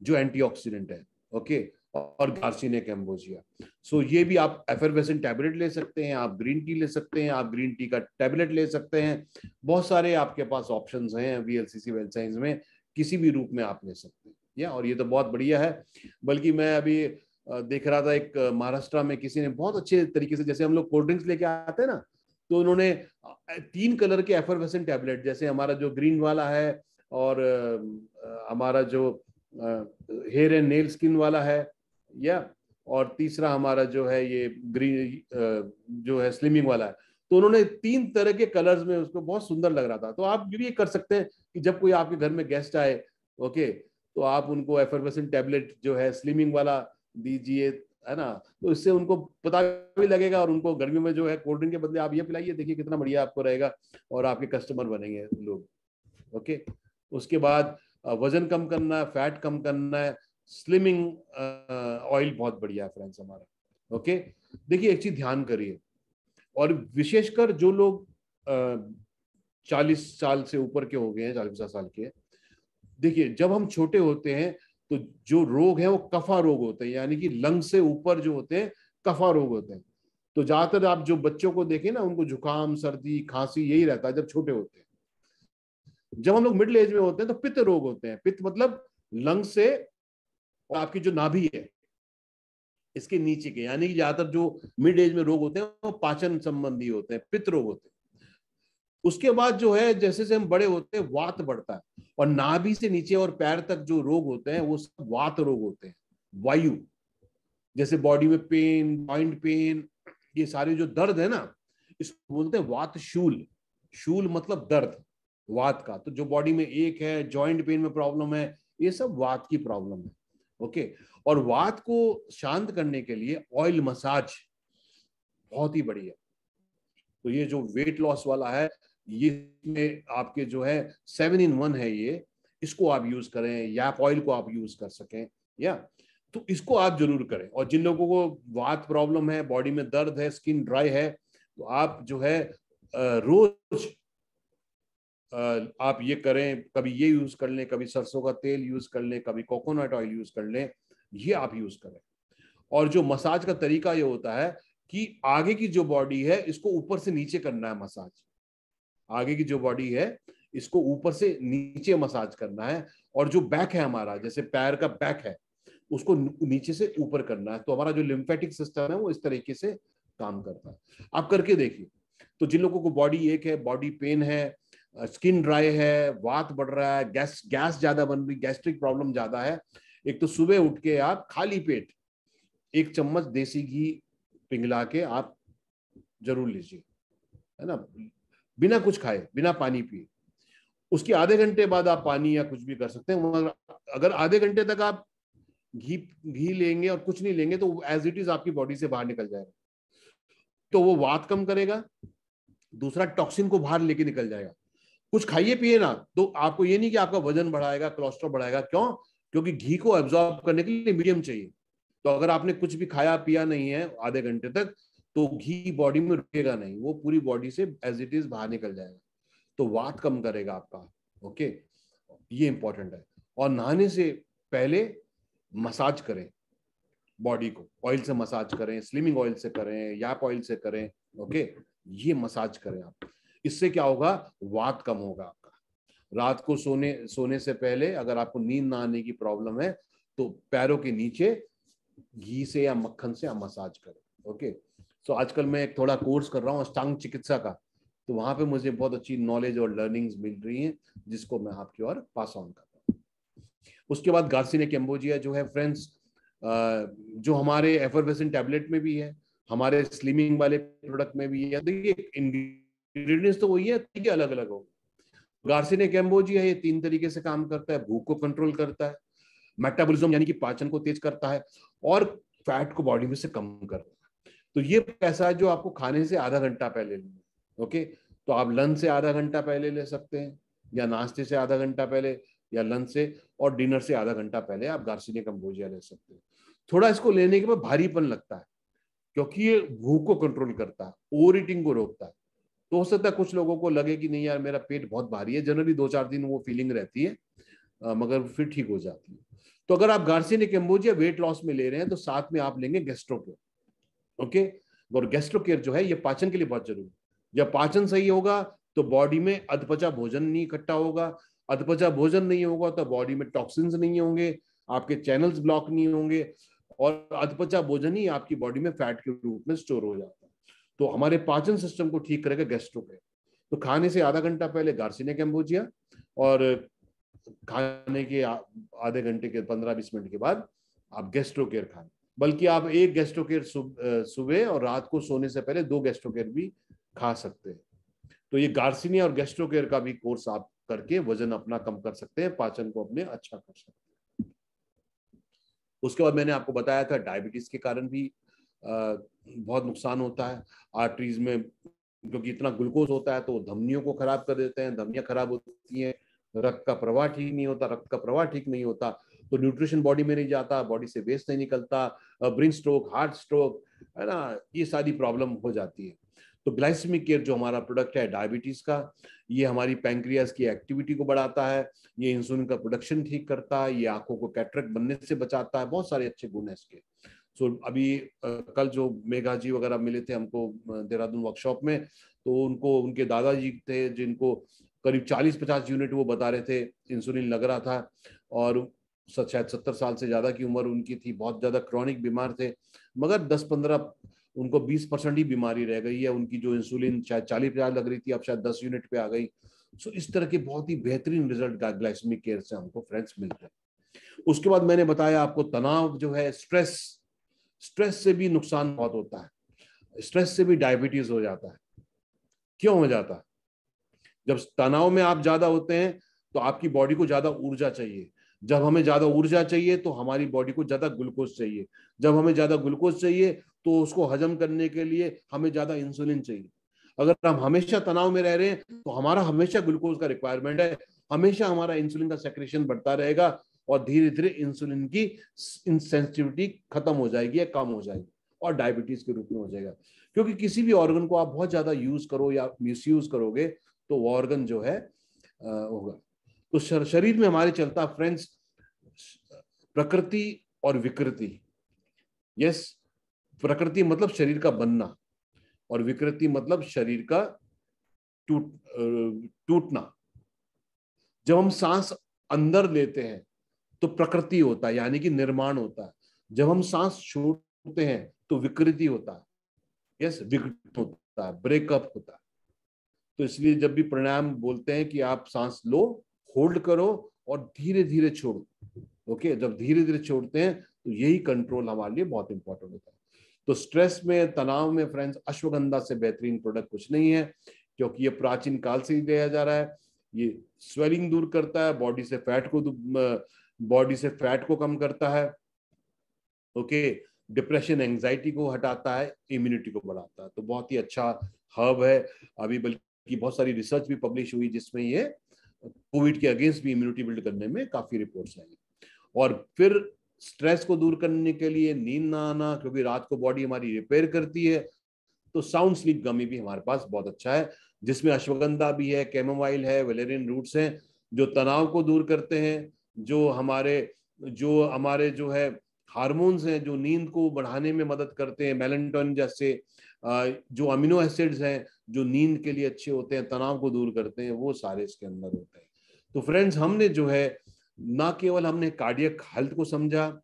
जो एंटीऑक्सीडेंट है, ओके, और गार्सिनिया कैम्बोजिया। सो ये भी आप एफरवेसेंट टैबलेट ले सकते हैं, आप ग्रीन टी ले सकते हैं, आप ग्रीन टी का टैबलेट ले सकते हैं। बहुत सारे आपके पास ऑप्शंस हैं वीएलसीसी वेल साइंस में, किसी भी रूप में आप ले सकते हैं या। और ये तो बहुत बढ़िया है। बल्कि मैं अभी देख रहा था, एक महाराष्ट्र में किसी ने बहुत अच्छे तरीके से, जैसे हम लोग कोल्ड ड्रिंक्स लेके आते हैं ना, तो उन्होंने 3 कलर के एफरवेसेंट टैबलेट, जैसे हमारा जो ग्रीन वाला है और हमारा जो हेयर एंड नेल स्किन वाला है या, और तीसरा हमारा जो है ये ग्रीन जो है स्लिमिंग वाला है, तो उन्होंने 3 तरह के कलर्स में उसको, बहुत सुंदर लग रहा था। तो आप ये कर सकते हैं कि जब कोई आपके घर में गेस्ट आए, ओके, तो आप उनको एफरवेसेंट टैबलेट जो है स्लिमिंग वाला दीजिए, है ना, तो इससे उनको पता भी लगेगा, और उनको गर्मी में जो है कोल्ड ड्रिंक के बदले आप ये पिलाइए, देखिए कितना बढ़िया आपको रहेगा, और आपके कस्टमर बनेंगे लोग। ओके, उसके बाद वजन कम करना है, फैट कम करना है, स्लिमिंग ऑयल बहुत बढ़िया है फ्रेंड्स हमारा। ओके, देखिए एक चीज ध्यान करिए, और विशेषकर जो लोग 40 साल से ऊपर के हो गए हैं, 40-50 साल के, देखिए जब हम छोटे होते हैं तो जो रोग है वो कफा रोग होते हैं, यानी कि लंग से ऊपर जो होते हैं कफा रोग होते हैं। तो ज्यादातर आप जो बच्चों को देखें ना, उनको जुकाम, सर्दी, खांसी यही रहता है जब छोटे होते हैं। जब हम लोग मिडिल एज में होते हैं तो पित्त रोग होते हैं। पित्त मतलब लंग से, और आपकी जो नाभि है इसके नीचे के, यानी कि ज्यादातर जो मिड एज में रोग होते हैं वो पाचन संबंधी होते हैं, पित्त रोग होते हैं। उसके बाद जो है जैसे जैसे हम बड़े होते हैं वात बढ़ता है, और नाभि से नीचे और पैर तक जो रोग होते हैं वो सब वात रोग होते हैं। वायु, जैसे बॉडी में पेन, जॉइंट पेन, ये सारे जो दर्द है ना, इसको बोलते हैं वात शूल। शूल मतलब दर्द, वात का। तो जो बॉडी में एक है, जॉइंट पेन में प्रॉब्लम है, ये सब वात की प्रॉब्लम है। ओके, और वात को शांत करने के लिए ऑयल मसाज बहुत ही बढ़िया। तो ये जो वेट लॉस वाला है, ये में आपके जो है 7-in-1 है ये, इसको आप यूज करें, याप ऑयल को आप यूज कर सकें या, तो इसको आप जरूर करें। और जिन लोगों को वात प्रॉब्लम है, बॉडी में दर्द है, स्किन ड्राई है, तो आप जो है रोज आप ये करें, कभी ये यूज कर लें, कभी सरसों का तेल यूज कर लें, कभी कोकोनट ऑयल यूज कर लें, ये आप यूज करें। और जो मसाज का तरीका ये होता है कि आगे की जो बॉडी है इसको ऊपर से नीचे करना है मसाज। आगे की जो बॉडी है इसको ऊपर से नीचे मसाज करना है, और जो बैक है हमारा, जैसे पैर का बैक है, उसको नीचे से ऊपर करना है। तो हमारा जो लिम्फेटिक सिस्टम है वो इस तरीके से काम करता है। आप करके देखिए। तो जिन लोगों को बॉडी एक है, बॉडी पेन है, स्किन ड्राई है, वात बढ़ रहा है, गैस ज्यादा बन रही, गैस्ट्रिक प्रॉब्लम ज्यादा है, एक तो सुबह उठ के आप खाली पेट 1 चम्मच देसी घी पिघला के आप जरूर लीजिए, है ना, बिना कुछ खाए, बिना पानी पिए। उसके आधे घंटे बाद आप पानी या कुछ भी कर सकते हैं, मगर अगर आधे घंटे तक आप घी लेंगे और कुछ नहीं लेंगे तो एज इट इज आपकी बॉडी से बाहर निकल जाएगा। तो वो वात कम करेगा, दूसरा टॉक्सिन को बाहर लेके निकल जाएगा। कुछ खाइए पिए ना, तो आपको ये नहीं कि आपका वजन बढ़ाएगा, कोलेस्ट्रॉल बढ़ाएगा। क्यों? क्योंकि घी को एब्जॉर्ब करने के लिए मीडियम चाहिए। तो अगर आपने कुछ भी खाया पिया नहीं है आधे घंटे तक, तो घी बॉडी में रुकेगा नहीं, वो पूरी बॉडी से एज इट इज बाहर निकल जाएगा, तो वात कम करेगा आपका। ओके, ये इंपॉर्टेंट है। और नहाने से पहले मसाज करें बॉडी को, ऑयल से मसाज करें, स्लिमिंग ऑयल से करें, याप ऑयल से करें। ओके, ये मसाज करें आप। इससे क्या होगा? वात कम होगा आपका। रात को सोने से पहले अगर आपको नींद ना आने की प्रॉब्लम है, तो पैरों के नीचे घी से या मक्खन से आप मसाज करें। ओके, सो आजकल मैं एक थोड़ा कोर्स कर रहा हूँ अष्टांग चिकित्सा का, तो वहां पे मुझे बहुत अच्छी नॉलेज और लर्निंग्स मिल रही हैं, जिसको मैं आपकी ओर पास ऑन कर रहा हूँ। उसके बाद गार्सिनिया कैम्बोजिया जो है फ्रेंड्स, जो हमारे एफरवेसेंट टैबलेट में भी है, हमारे स्लिमिंग वाले प्रोडक्ट में भी है। देखिए इंग्रेडिएंट्स तो वही है, ठीक है, अलग अलग हो। गार्सिनिया कैम्बोजिया ये 3 तरीके से काम करता है। भूख को कंट्रोल करता है, मेटाबॉलिज्म यानी कि पाचन को तेज करता है, और फैट को बॉडी में से कम करता है। तो ये ऐसा है जो आपको खाने से आधा घंटा पहले लेना है। ओके, तो आप लंच से आधा घंटा पहले ले सकते हैं, या नाश्ते से आधा घंटा पहले, या लंच से और डिनर से आधा घंटा पहले आप गार्सिनिया कैम्बोजिया ले सकते हैं। थोड़ा इसको लेने के बाद भारीपन लगता है, क्योंकि ये भूख को कंट्रोल करता है, ओवर ईटिंग को रोकता है। तो हो सकता है कुछ लोगों को लगे कि नहीं यार मेरा पेट बहुत भारी है, जनरली 2-4 दिन वो फीलिंग रहती है, मगर फिर ठीक हो जाती है। तो अगर आप गार्सिनिया कैम्बोजिया वेट लॉस में ले रहे हैं तो साथ में आप लेंगे गैस्ट्रोकेयर। ओके, और गैस्ट्रोकेयर जो है ये पाचन के लिए बहुत जरूरी है। जब पाचन सही होगा तो बॉडी में अधपचा भोजन नहीं इकट्ठा होगा, अधपचा भोजन नहीं होगा तो बॉडी में टॉक्सिन्स नहीं होंगे, आपके चैनल्स ब्लॉक नहीं होंगे, और अधपचा भोजन ही आपकी बॉडी में फैट के रूप में स्टोर हो जाता है। तो हमारे पाचन सिस्टम को ठीक करेगा गैस्ट्रोकेयर। तो खाने से आधा घंटा पहले गार्सिनिया कैम्बोजिया, और खाने के आधे घंटे के 15-20 मिनट के बाद आप गैस्ट्रोकेयर खाएं। बल्कि आप एक गैस्ट्रोकेयर सुबह और रात को सोने से पहले 2 गैस्ट्रोकेयर भी खा सकते हैं। तो ये गार्सिनिया और गैस्ट्रोकेयर का भी कोर्स आप करके वजन अपना कम कर सकते हैं, पाचन को अपने अच्छा कर सकते हैं। उसके बाद मैंने आपको बताया था डायबिटीज के कारण भी बहुत नुकसान होता है आर्टरीज में, क्योंकि इतना ग्लूकोज होता है तो धमनियों को खराब कर देते हैं, धमनियां खराब होती हैं, रक्त का प्रवाह ठीक नहीं होता, रक्त का प्रवाह ठीक नहीं होता तो न्यूट्रिशन बॉडी में नहीं जाता, बॉडी से वेस्ट नहीं निकलता, ब्रेन स्ट्रोक, हार्ट स्ट्रोक, है ना, ये सारी प्रॉब्लम हो जाती है। तो ग्लाइसेमिक केयर जो हमारा प्रोडक्ट है डायबिटीज का, ये हमारी पैंक्रियाज की एक्टिविटी को बढ़ाता है, ये इंसुलिन का प्रोडक्शन ठीक करता है, ये आंखों को कैटरेक्ट बनने से बचाता है, बहुत सारे अच्छे गुण है इसके। सो अभी कल जो मेघा जी वगैरह मिले थे हमको देहरादून वर्कशॉप में, तो उनको उनके दादाजी थे जिनको करीब 40-50 यूनिट वो बता रहे थे इंसुलिन लग रहा था, और शायद 70 साल से ज्यादा की उम्र उनकी थी, बहुत ज्यादा क्रॉनिक बीमार थे, मगर 10-15 उनको 20% ही बीमारी रह गई है, उनकी जो इंसुलिन शायद 40-50 लग रही थी अब शायद 10 यूनिट पे आ गई। सो इस तरह के बहुत ही बेहतरीन रिजल्ट ग्लाइसेमिक केयर से हमको फ्रेंड्स मिलते हैं। उसके बाद मैंने बताया आपको तनाव जो है, स्ट्रेस से भी नुकसान बहुत होता है, स्ट्रेस से भी डायबिटीज हो जाता है। क्यों हो जाता है? जब तनाव में आप ज्यादा होते हैं तो आपकी बॉडी को ज्यादा ऊर्जा चाहिए, जब हमें ज्यादा ऊर्जा चाहिए तो हमारी बॉडी को ज्यादा ग्लूकोज चाहिए, जब हमें ज्यादा ग्लूकोज चाहिए तो उसको हजम करने के लिए हमें ज्यादा इंसुलिन चाहिए। अगर हम हमेशा तनाव में रह रहे हैं तो हमारा हमेशा ग्लूकोज का रिक्वायरमेंट है, हमेशा हमारा इंसुलिन का सेक्रेशन बढ़ता रहेगा, और धीरे धीरे इंसुलिन की सेंसिटिविटी खत्म हो जाएगी या कम हो जाएगी और डायबिटीज के रूप में हो जाएगा। क्योंकि किसी भी ऑर्गन को आप बहुत ज्यादा यूज करो या मिसयूज करोगे तो वो ऑर्गन जो है होगा। तो शरीर में हमारे चलता फ्रेंड्स प्रकृति और विकृति। यस, प्रकृति मतलब शरीर का बनना, और विकृति मतलब शरीर का टूटना। जब हम सांस अंदर लेते हैं तो प्रकृति होता है, यानी कि निर्माण होता है। जब हम सांस छोड़ते हैं तो विकृति होता है, यस, विकृत होता है, ब्रेकअप होता है। तो इसलिए जब भी प्राणायाम बोलते हैं कि आप सांस लो, होल्ड करो और धीरे धीरे छोड़ो। ओके, जब धीरे धीरे छोड़ते हैं तो यही कंट्रोल हमारे लिए बहुत इंपॉर्टेंट होता है। तो स्ट्रेस में, तनाव में फ्रेंड्स अश्वगंधा से बेहतरीन प्रोडक्ट कुछ नहीं है, क्योंकि ये प्राचीन काल से ही लिया जा रहा है। ये स्वेलिंग दूर करता है, बॉडी से फैट को कम करता है। ओके, डिप्रेशन, एंजाइटी को हटाता है, इम्यूनिटी को बढ़ाता है। तो बहुत ही अच्छा हर्ब है। अभी बल्कि बहुत सारी रिसर्च भी पब्लिश हुई जिसमें ये कोविड के अगेंस्ट भी इम्यूनिटी बिल्ड करने में काफी रिपोर्ट्स आई। और फिर स्ट्रेस को दूर करने के लिए नींद ना आना, क्योंकि रात को बॉडी हमारी रिपेयर करती है, तो साउंड स्लीप गमी भी हमारे पास बहुत अच्छा है, जिसमें अश्वगंधा भी है, कैमोमाइल है, वेलेरियन रूट्स हैं, जो तनाव को दूर करते हैं, जो हमारे जो है हार्मोन्स हैं जो नींद को बढ़ाने में मदद करते हैं, मेलेटोनिन जैसे जो अमीनो एसिड्स हैं जो नींद के लिए अच्छे होते हैं, तनाव को दूर करते हैं, वो सारे इसके अंदर होते हैं। तो फ्रेंड्स, हमने जो है ना केवल हमने कार्डियक हेल्थ को समझा,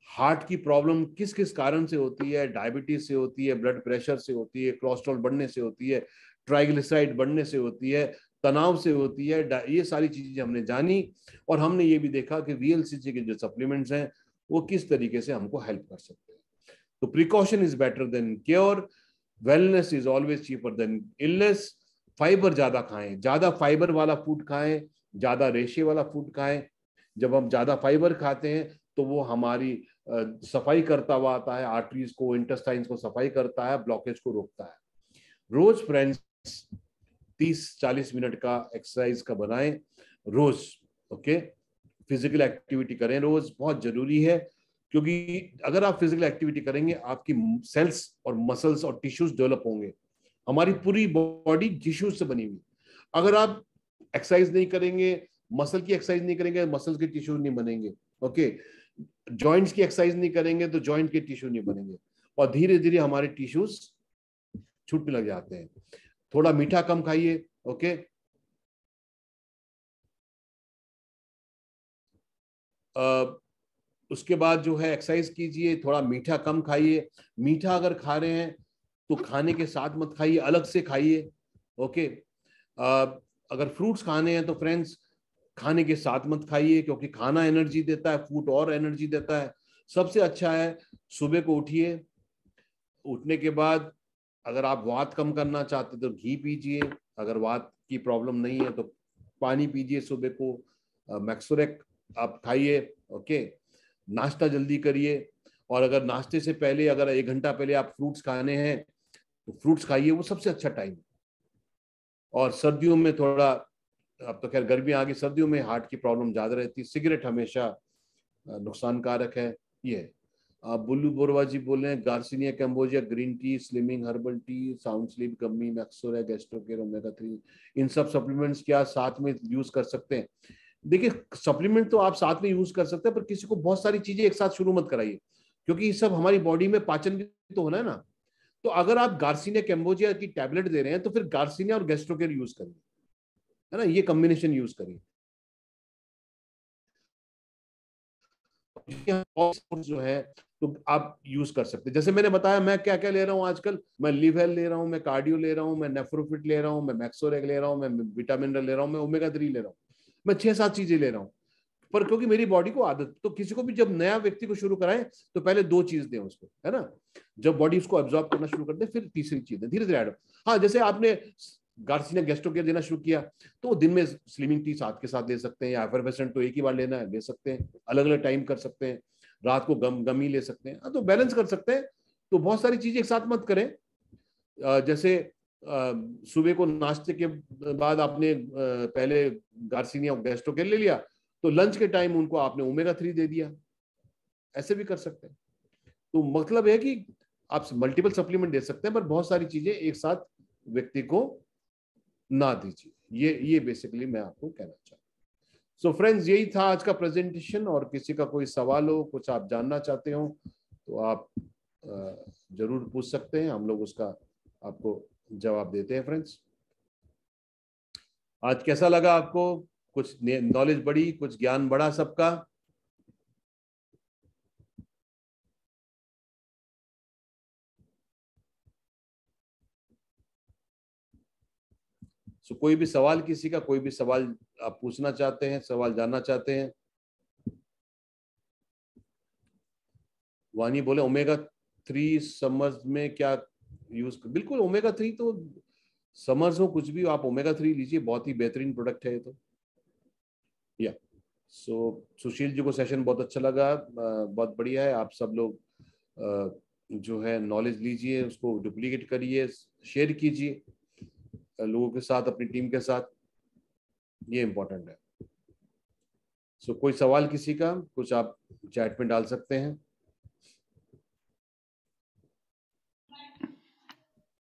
हार्ट की प्रॉब्लम किस किस कारण से होती है, डायबिटीज से होती है, ब्लड प्रेशर से होती है, कोलेस्ट्रॉल बढ़ने से होती है, ट्राइग्लिसराइड बढ़ने से होती है, तनाव से होती है, ये सारी चीजें हमने जानी। और हमने ये भी देखा कि वीएलसीसी के जो सप्लीमेंट्स हैं वो किस तरीके से हमको हेल्प कर सकते हैं। तो precaution is better than cure, wellness is always cheaper than illness. Fibre ज्यादा खाएं, ज्यादा फाइबर वाला फूड खाएं, ज्यादा रेशे वाला फूड खाएं। जब हम ज्यादा फाइबर खाते हैं तो वो हमारी सफाई करता हुआ आता है, आर्टरीज को, इंटेस्टाइन्स को सफाई करता है, ब्लॉकेज को रोकता है। रोज फ्रेंड्स 30-40 मिनट का एक्सरसाइज का बनाएं रोज। ओके, फिजिकल एक्टिविटी करें रोज, बहुत जरूरी है, क्योंकि अगर आप फिजिकल एक्टिविटी करेंगे आपकी सेल्स और मसल्स और टिश्यूज डेवलप होंगे। हमारी पूरी बॉडी टिश्यूज से बनी हुई। अगर आप एक्सरसाइज नहीं करेंगे, मसल की एक्सरसाइज नहीं करेंगे, मसल्स के टिश्यूज नहीं बनेंगे। ओके, जॉइंट्स की एक्सरसाइज नहीं करेंगे तो जॉइंट के टिश्यू नहीं बनेंगे और धीरे धीरे हमारे टिश्यूज छूटने लग जाते हैं। थोड़ा मीठा कम खाइए, ओके। उसके बाद जो है एक्सरसाइज कीजिए, थोड़ा मीठा कम खाइए। मीठा अगर खा रहे हैं तो खाने के साथ मत खाइए, अलग से खाइए, ओके। अगर फ्रूट्स खाने हैं तो फ्रेंड्स खाने के साथ मत खाइए, क्योंकि खाना एनर्जी देता है, फूड और एनर्जी देता है। सबसे अच्छा है सुबह को उठिए, उठने के बाद अगर आप वात कम करना चाहते तो घी पीजिए, अगर वात की प्रॉब्लम नहीं है तो पानी पीजिए सुबह को। मैक्सोरेक आप खाइए, ओके। नाश्ता जल्दी करिए, और अगर नाश्ते से पहले अगर 1 घंटा पहले आप फ्रूट्स खाने हैं तो फ्रूट्स खाइए, वो सबसे अच्छा टाइम है। और सर्दियों में थोड़ा, अब तो खैर गर्मी आ गई, सर्दियों में हार्ट की प्रॉब्लम ज्यादा रहती है, सिगरेट हमेशा नुकसान कारक है। ये बुल्लू बोरवा जी बोल रहे हैं Garcinia cambogia green tea, slimming herbal tea, sound sleep gummy, Maxora, Gastrocare, omega 3, इन सब सप्लीमेंट्स क्या साथ में यूज कर सकते हैं? देखिए सप्लीमेंट तो आप साथ में यूज कर सकते हैं, पर किसी को बहुत सारी चीजें एक साथ शुरू मत कराइए, क्योंकि ये सब हमारी बॉडी में पाचन भी तो होना है ना। तो अगर आप गार्सिनिया कैम्बोजिया की टैबलेट दे रहे हैं तो फिर गार्सिनिया और गैस्ट्रोकेयर यूज करिए, है ना, ये कॉम्बिनेशन यूज करिए। जो है तो आप यूज कर सकते हैं, जैसे मैंने बताया मैं क्या क्या ले रहा हूँ आजकल। मैं लिव ले रहा हूँ, मैं कार्डियो ले रहा हूँ, मैं नेफ्रोफिट ले रहा हूँ, मैं मैक्सोरेग ले रहा हूँ, मैं विटामिन ले रहा हूँ, मैं ओमेगा 3 ले रहा हूँ। मैं 6-7 चीजें ले रहा हूँ, पर क्योंकि मेरी बॉडी को आदत। तो किसी को भी जब नया व्यक्ति को शुरू कराएं तो पहले 2 चीज दें उसको, है ना। जब बॉडी उसको एब्जॉर्ब करना शुरू कर दे फिर तीसरी चीज है, धीरे धीरे ऐड। हाँ, जैसे आपने गार्सिनिया गैस्ट्रोकेयर देना शुरू किया तो दिन में स्लिमिंग टी साथ के साथ ले सकते हैं, या एफरवेसेंट तो एक ही बार लेना है ले सकते हैं, अलग अलग टाइम कर सकते हैं, रात को गमी ले सकते हैं, तो बैलेंस कर सकते हैं। तो बहुत सारी चीजें एक साथ मत करें। जैसे सुबह को नाश्ते के बाद आपने पहले गार्सिनिया गैस्ट्रोकेयर ले लिया, तो लंच के टाइम उनको आपने ओमेगा 3 दे दिया, ऐसे भी कर सकते हैं। तो मतलब है कि आप मल्टीपल सप्लीमेंट दे सकते हैं, पर बहुत सारी चीजें एक साथ व्यक्ति को ना दीजिए। ये बेसिकली मैं आपको कहना चाहता हूँ। सो फ्रेंड्स, यही था आज का प्रेजेंटेशन, और किसी का कोई सवाल हो, कुछ आप जानना चाहते हो तो आप जरूर पूछ सकते हैं, हम लोग उसका आपको जवाब देते हैं। फ्रेंड्स, आज कैसा लगा आपको? कुछ नॉलेज बढ़ी, कुछ ज्ञान बढ़ा सबका? सो कोई भी सवाल, किसी का कोई भी सवाल आप पूछना चाहते हैं, सवाल जानना चाहते हैं? वानी बोले ओमेगा 3 समर्स में क्या यूज? बिल्कुल, ओमेगा 3 तो समर्स हो कुछ भी हो, आप ओमेगा 3 लीजिए, बहुत ही बेहतरीन प्रोडक्ट है ये तो। या सो सुशील जी को सेशन बहुत अच्छा लगा, बहुत बढ़िया है। आप सब लोग जो है नॉलेज लीजिए, उसको डुप्लीकेट करिए, शेयर कीजिए लोगों के साथ, अपनी टीम के साथ, ये इंपॉर्टेंट है। सो कोई सवाल किसी का, कुछ आप चैट में डाल सकते हैं।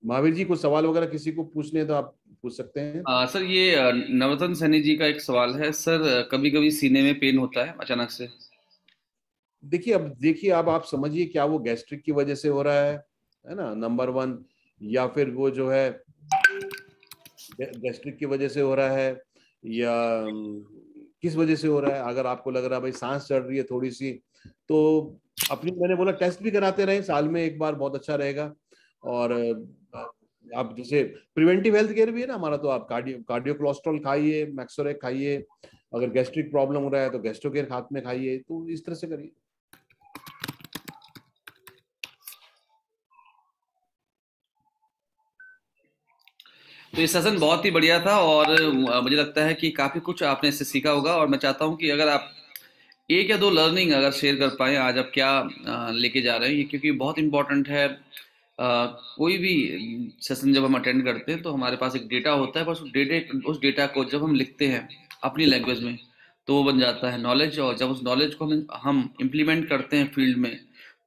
महावीर जी, कुछ सवाल वगैरह किसी को पूछने हैं तो आप पूछ सकते हैं। सर ये नवरत्न सैनी जी का एक सवाल है सर। कभी कभी सीने में पेन होता है अचानक से। देखिए अब आप समझिए, क्या वो गैस्ट्रिक की वजह से हो रहा है ना, नंबर 1, या फिर वो जो है गैस्ट्रिक की वजह से हो रहा है, या किस वजह से हो रहा है। अगर आपको लग रहा है भाई सांस चढ़ रही है थोड़ी सी, तो अपनी, मैंने बोला टेस्ट भी कराते रहे, साल में एक बार बहुत अच्छा रहेगा। और आप जैसे प्रिवेंटिव हेल्थ केयर भी है ना हमारा, तो आप कार्डियो कोलेस्ट्रॉल खाइए, मैक्सोरेक खाइए, अगर गैस्ट्रिक प्रॉब्लम हो रहा है तो गैस्ट्रोकेयर हाथ में खाइए, तो इस तरह से करिए। तो ये सेशन बहुत ही बढ़िया था, और मुझे लगता है कि काफी कुछ आपने इससे सीखा होगा। और मैं चाहता हूँ कि अगर आप एक या दो लर्निंग अगर शेयर कर पाए, आज आप क्या लेके जा रहे हैं, ये क्योंकि बहुत इंपॉर्टेंट है। कोई भी सेशन जब हम अटेंड करते हैं तो हमारे पास एक डेटा होता है, बस उस डेटा को जब हम लिखते हैं अपनी लैंग्वेज में तो वो बन जाता है नॉलेज, और जब उस नॉलेज को हम इम्प्लीमेंट करते हैं फील्ड में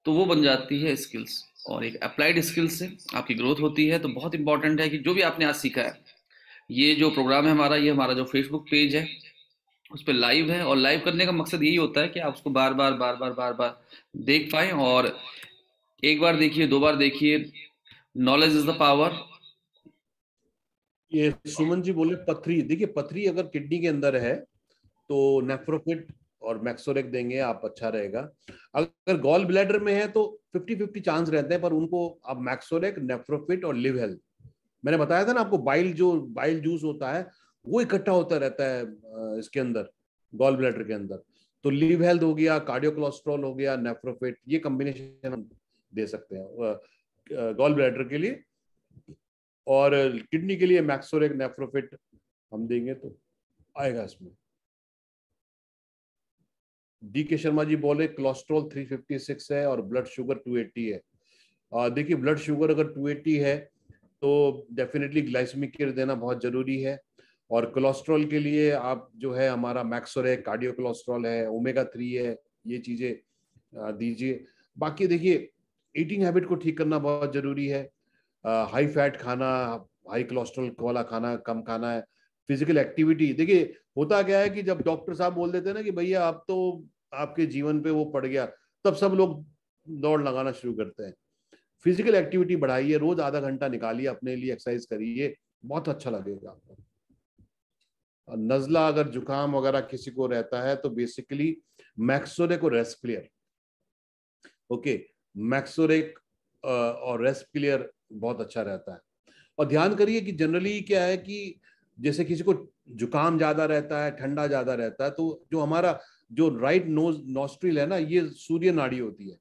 तो वो बन जाती है स्किल्स, और एक अप्लाइड स्किल्स से आपकी ग्रोथ होती है। तो बहुत इंपॉर्टेंट है कि जो भी आपने आज सीखा है, ये जो प्रोग्राम है हमारा, ये हमारा जो फेसबुक पेज है उस पर लाइव है, और लाइव करने का मकसद यही होता है कि आप उसको बार बार बार बार बार बार देख पाएं, और एक बार देखिए, दो बार देखिए, नॉलेज इज द पावर। ये सुमन जी बोले पथरी, देखिए पथरी अगर किडनी के अंदर है तो नेफ्रोफिट और मैक्सोरेक देंगे आप, अच्छा रहेगा। अगर गॉल ब्लैडर में है तो 50-50 चांस रहते हैं, पर उनको आप मैक्सोरेक, नेफ्रोफिट और लिव हेल्थ, मैंने बताया था ना आपको, बाइल जो बाइल जूस होता है वो इकट्ठा होता रहता है इसके अंदर, गॉल ब्लैडर के अंदर। तो लिव हेल्थ हो गया, कार्डियो कोलेस्ट्रॉल हो गया, नेफ्रोफिट, ये कॉम्बिनेशन हम दे सकते हैं गॉल ब्लैडर के लिए। और किडनी के लिए मैक्सोरेक, नेफ्रोफिट हम देंगे तो आएगा इसमें। डी के शर्मा जी बोले कोलेस्ट्रॉल 356 है और ब्लड शुगर 280 है। देखिए ब्लड शुगर अगर 280 है तो डेफिनेटली ग्लाइसेमिक केयर देना बहुत जरूरी है। और कोलेस्ट्रॉल के लिए आप जो है हमारा मैक्सोर है, कार्डियो कोलेस्ट्रॉल है, ओमेगा 3 है, ये चीजें दीजिए। बाकी देखिए ईटिंग हैबिट को ठीक करना बहुत जरूरी है। हाई फैट खाना, हाई कोलेस्ट्रॉल वाला खाना कम खाना है। फिजिकल एक्टिविटी, देखिए होता क्या है कि जब डॉक्टर साहब बोल देते हैं ना कि भैया आप तो, आपके जीवन पे वो पड़ गया, तब सब लोग दौड़ लगाना शुरू करते हैं। फिजिकल एक्टिविटी बढ़ाइए, रोज आधा घंटा निकालिए अपने लिए, एक्सरसाइज करिए, बहुत अच्छा लगेगा आपको। और नजला अगर जुकाम वगैरह किसी को रहता है तो बेसिकली मैक्सोरेक और रेस्पिलियर, ओके, मैक्सोरेक और रेस्पिलियर बहुत अच्छा रहता है। और ध्यान करिए कि जनरली क्या है कि जैसे किसी को जुकाम ज्यादा रहता है, ठंडा ज्यादा रहता है, तो जो हमारा जो राइट नोज नॉस्ट्रिल है ना, ये सूर्य नाड़ी होती है।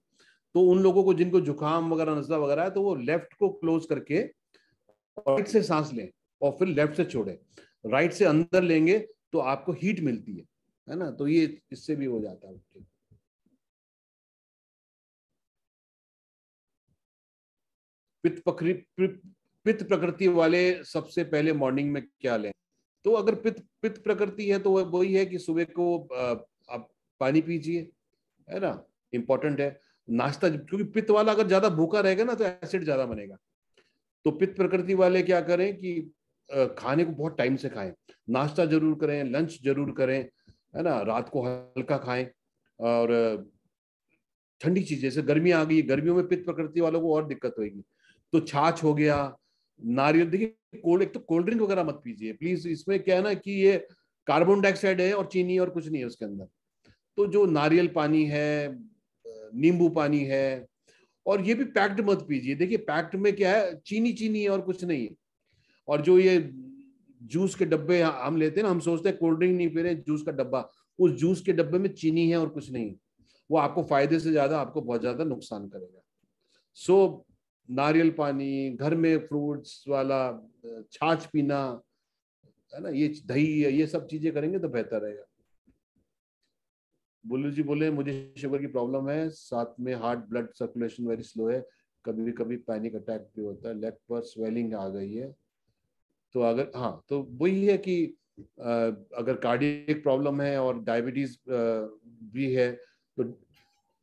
तो उन लोगों को जिनको जुकाम वगैरह, नजला वगैरह है, तो वो लेफ्ट को क्लोज करके राइट से सांस लें और फिर लेफ्ट से छोड़ें। राइट से अंदर लेंगे तो आपको हीट मिलती है ना, तो ये इससे भी हो जाता है। पित्त पकड़ी पित्त प्रकृति वाले सबसे पहले मॉर्निंग में क्या लें? तो अगर पित्त पित्त प्रकृति है तो वही है कि सुबह को आप पानी पीजिए, है ना, इंपॉर्टेंट है। नाश्ता, क्योंकि पित्त वाला अगर ज्यादा भूखा रहेगा ना तो एसिड ज्यादा बनेगा। तो पित्त प्रकृति वाले क्या करें कि खाने को बहुत टाइम से खाएं, नाश्ता जरूर करें, लंच जरूर करें, है ना, रात को हल्का खाएं। और ठंडी चीज, जैसे गर्मी आ गई, गर्मियों में पित्त प्रकृति वालों को और दिक्कत होगी, तो छाछ हो गया, नारियल, देखिए कोल्ड, एक तो कोल्ड ड्रिंक वगैरह मत पीजिए प्लीज, इसमें क्या है ना कि ये कार्बन डाइऑक्साइड है और चीनी और कुछ नहीं है उसके अंदर। तो जो नारियल पानी है, नींबू पानी है, और ये भी पैक्ड मत पीजिए, देखिए पैक्ड में क्या है, चीनी चीनी है और कुछ नहीं है। और जो ये जूस के डब्बे हम लेते हैं ना, हम सोचते हैं कोल्ड ड्रिंक नहीं पी रहे, जूस का डब्बा, उस जूस के डब्बे में चीनी है और कुछ नहीं है। वो आपको फायदे से ज्यादा आपको बहुत ज्यादा नुकसान करेगा। सो नारियल पानी, घर में फ्रूट्स वाला, छाछ पीना, है ना, ये दही, ये सब चीजें करेंगे तो बेहतर रहेगा। बुल्लू जी बोले मुझे शुगर की प्रॉब्लम है, साथ में heart blood circulation very slow है, कभी कभी पैनिक अटैक भी होता है, लेग पर स्वेलिंग आ गई है। तो अगर, हाँ, तो वही है कि अगर कार्डियक प्रॉब्लम है और डायबिटीज भी है तो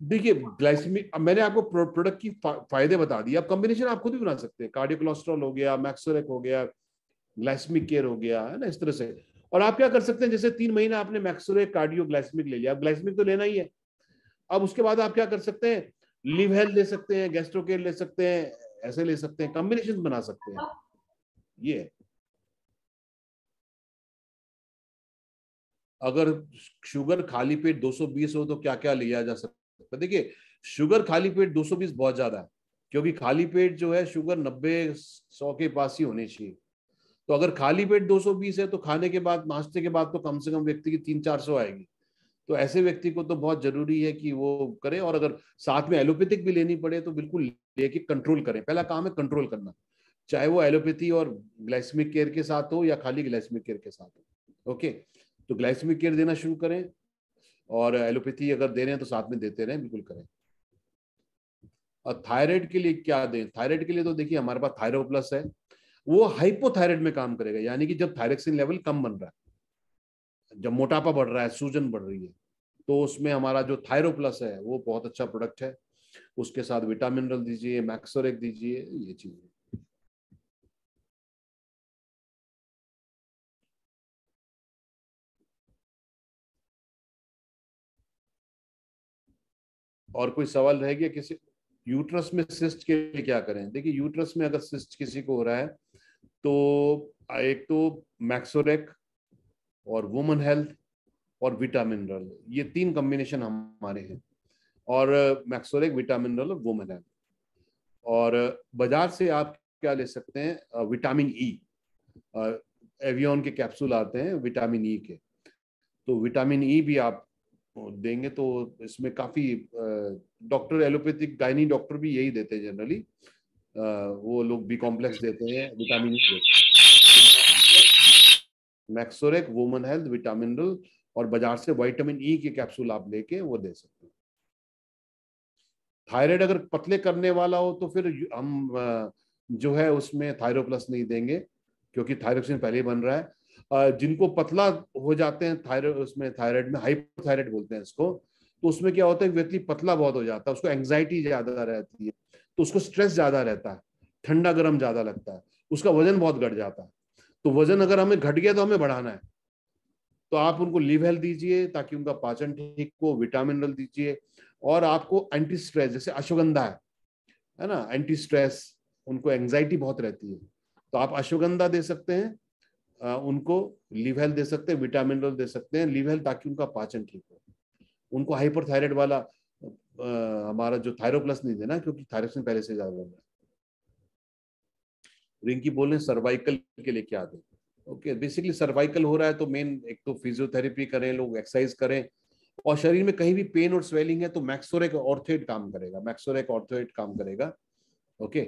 देखिए ग्लाइसेमिक, अब मैंने आपको प्रोडक्ट की फायदे बता दिए, अब कॉम्बिनेशन आप खुद भी बना सकते हैं, कार्डियो कोलेस्ट्रॉल हो गया, मैक्सोरेक हो गया, ग्लाइसेमिक केयर हो गया, है ना, इस तरह से। और आप क्या कर सकते हैं, जैसे 3 महीना आपने मैक्सोरेक कार्डियो ग्लाइसेमिक ले लिया, अब ग्लाइसेमिक तो लेना ही है। अब उसके बाद आप क्या कर सकते हैं, लिव हेल्थ ले सकते हैं, गैस्ट्रोकेयर ले सकते हैं, ऐसे ले सकते हैं, कॉम्बिनेशन बना सकते हैं। ये अगर शुगर खाली पेट 220 हो तो क्या क्या लिया जा सकता है? देखिए शुगर खाली पेट 220 बहुत ज्यादा है, क्योंकि खाली पेट जो है शुगर 90-100 के पास ही होनी चाहिए। तो अगर खाली पेट 220 है तो खाने के बाद, नाश्ते के बाद तो कम से कम व्यक्ति की 300-400 आएगी। तो ऐसे व्यक्ति को तो बहुत जरूरी है कि वो करे, और अगर साथ में एलोपैथिक भी लेनी पड़े तो बिल्कुल लेके कंट्रोल करें। पहला काम है कंट्रोल करना, चाहे वो एलोपैथी और ग्लाइसेमिक केयर के साथ हो या खाली ग्लाइसेमिक केयर के साथ हो। ओके, तो ग्लाइसेमिक केयर देना शुरू करें, और एलोपैथी अगर दे रहे हैं तो साथ में देते रहें, बिल्कुल करें। और थायराइड के लिए क्या दें? थायराइड के लिए तो देखिए हमारे पास थायरो प्लस है, वो हाइपोथायराइड में काम करेगा, यानी कि जब थायरोक्सिन लेवल कम बन रहा है, जब मोटापा बढ़ रहा है, सूजन बढ़ रही है, तो उसमें हमारा जो थायरो प्लस है वो बहुत अच्छा प्रोडक्ट है। उसके साथ विटामिन मिनरल दीजिए, मैक्सोरेक दीजिए, ये चीजें। और कोई सवाल रह गया किसी? यूट्रस में सिस्ट के लिए क्या करें? देखिए, यूट्रस में अगर सिस्ट किसी को हो रहा है तो एक तो मैक्सोरेक और वुमन हेल्थ और विटामिनरल, ये 3 कॉम्बिनेशन हमारे हैं। और मैक्सोरेक, विटामिनरल और वुमन हेल्थ। और बाजार से आप क्या ले सकते हैं? विटामिन ई, एवियन के कैप्सूल आते हैं विटामिन ई के, तो विटामिन ई भी आप देंगे तो इसमें काफी, डॉक्टर एलोपैथिक गायनी डॉक्टर भी यही देते हैं जनरली, वो लोग बी कॉम्प्लेक्स देते हैं, विटामिन ई देते हैं। मैक्सोरेक, वुमन हेल्थ, विटामिनरल, और बाजार से विटामिन ई के कैप्सूल आप लेके वो दे सकते हैं। थायराइड अगर पतले करने वाला हो तो फिर हम जो है उसमें थायरोप्लस नहीं देंगे, क्योंकि थायरोक्सिन पहले ही बन रहा है। जिनको पतला हो जाते हैं थायराइड, उसमें थायराइड में हाइपोथायराइड बोलते हैं इसको, तो उसमें क्या होता है, व्यक्ति पतला बहुत हो जाता है, उसको एंग्जाइटी ज्यादा रहती है, तो उसको स्ट्रेस ज्यादा रहता है, ठंडा गर्म ज्यादा लगता है, उसका वजन बहुत घट जाता है। तो वजन अगर हमें घट गया तो हमें बढ़ाना है, तो आप उनको लिव हेल्थ दीजिए ताकि उनका पाचन ठीक हो, विटामिनरल दीजिए, और आपको एंटी स्ट्रेस, जैसे अश्वगंधा है ना, एंटी स्ट्रेस, उनको एंग्जाइटी बहुत रहती है, तो आप अश्वगंधा दे सकते हैं, उनको लिव हेल्थ दे सकते हैं, विटामिनरल दे सकते हैं, लिव हेल्थ, ताकि उनका पाचन ठीक हो। उनको हाइपरथायराइड वाला हमारा जो थायरोप्लस नहीं देना, क्योंकि थायरोक्सिन पहले से ज्यादा बन रहा है। रिंकी बोल रहे हैं सर्वाइकल के लिए क्या दें? ओके, बेसिकली सर्वाइकल हो रहा है तो मेन एक तो फिजियोथेरेपी करें लोग, एक्सरसाइज करें, और शरीर में कहीं भी पेन और स्वेलिंग है तो मैक्सोरेक ऑर्थोइड काम करेगा, मैक्सोरेक ऑर्थोइड काम करेगा। ओके,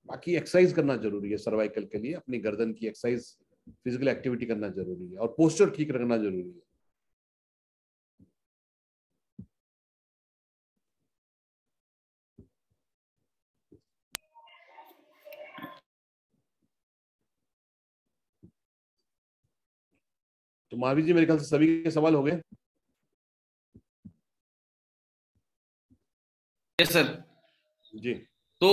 बाकी एक्सरसाइज करना जरूरी है सर्वाइकल के लिए, अपनी गर्दन की एक्सरसाइज, फिजिकल एक्टिविटी करना जरूरी है, और पोस्चर ठीक रखना जरूरी है। तो महावीर जी, मेरे ख्याल से सभी के सवाल हो गए। Yes sir. जी तो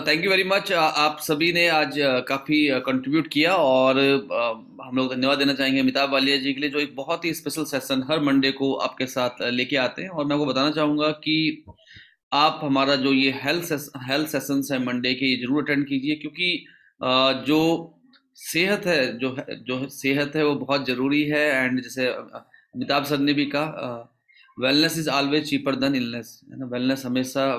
थैंक यू वेरी मच, आप सभी ने आज काफी कंट्रीब्यूट किया, और हम लोग धन्यवाद देना चाहेंगे अमिताभ वालिया जी के लिए, जो एक बहुत ही स्पेशल सेशन हर मंडे को आपके साथ लेके आते हैं। और मैं आपको बताना चाहूंगा कि आप हमारा जो ये हेल्थ सेशंस है मंडे के, ये जरूर अटेंड कीजिए, क्योंकि जो सेहत है, जो सेहत है वो बहुत जरूरी है। एंड जैसे अमिताभ सर ने भी कहा, wellness is always cheaper than illness, है ना, वेलनेस हमेशा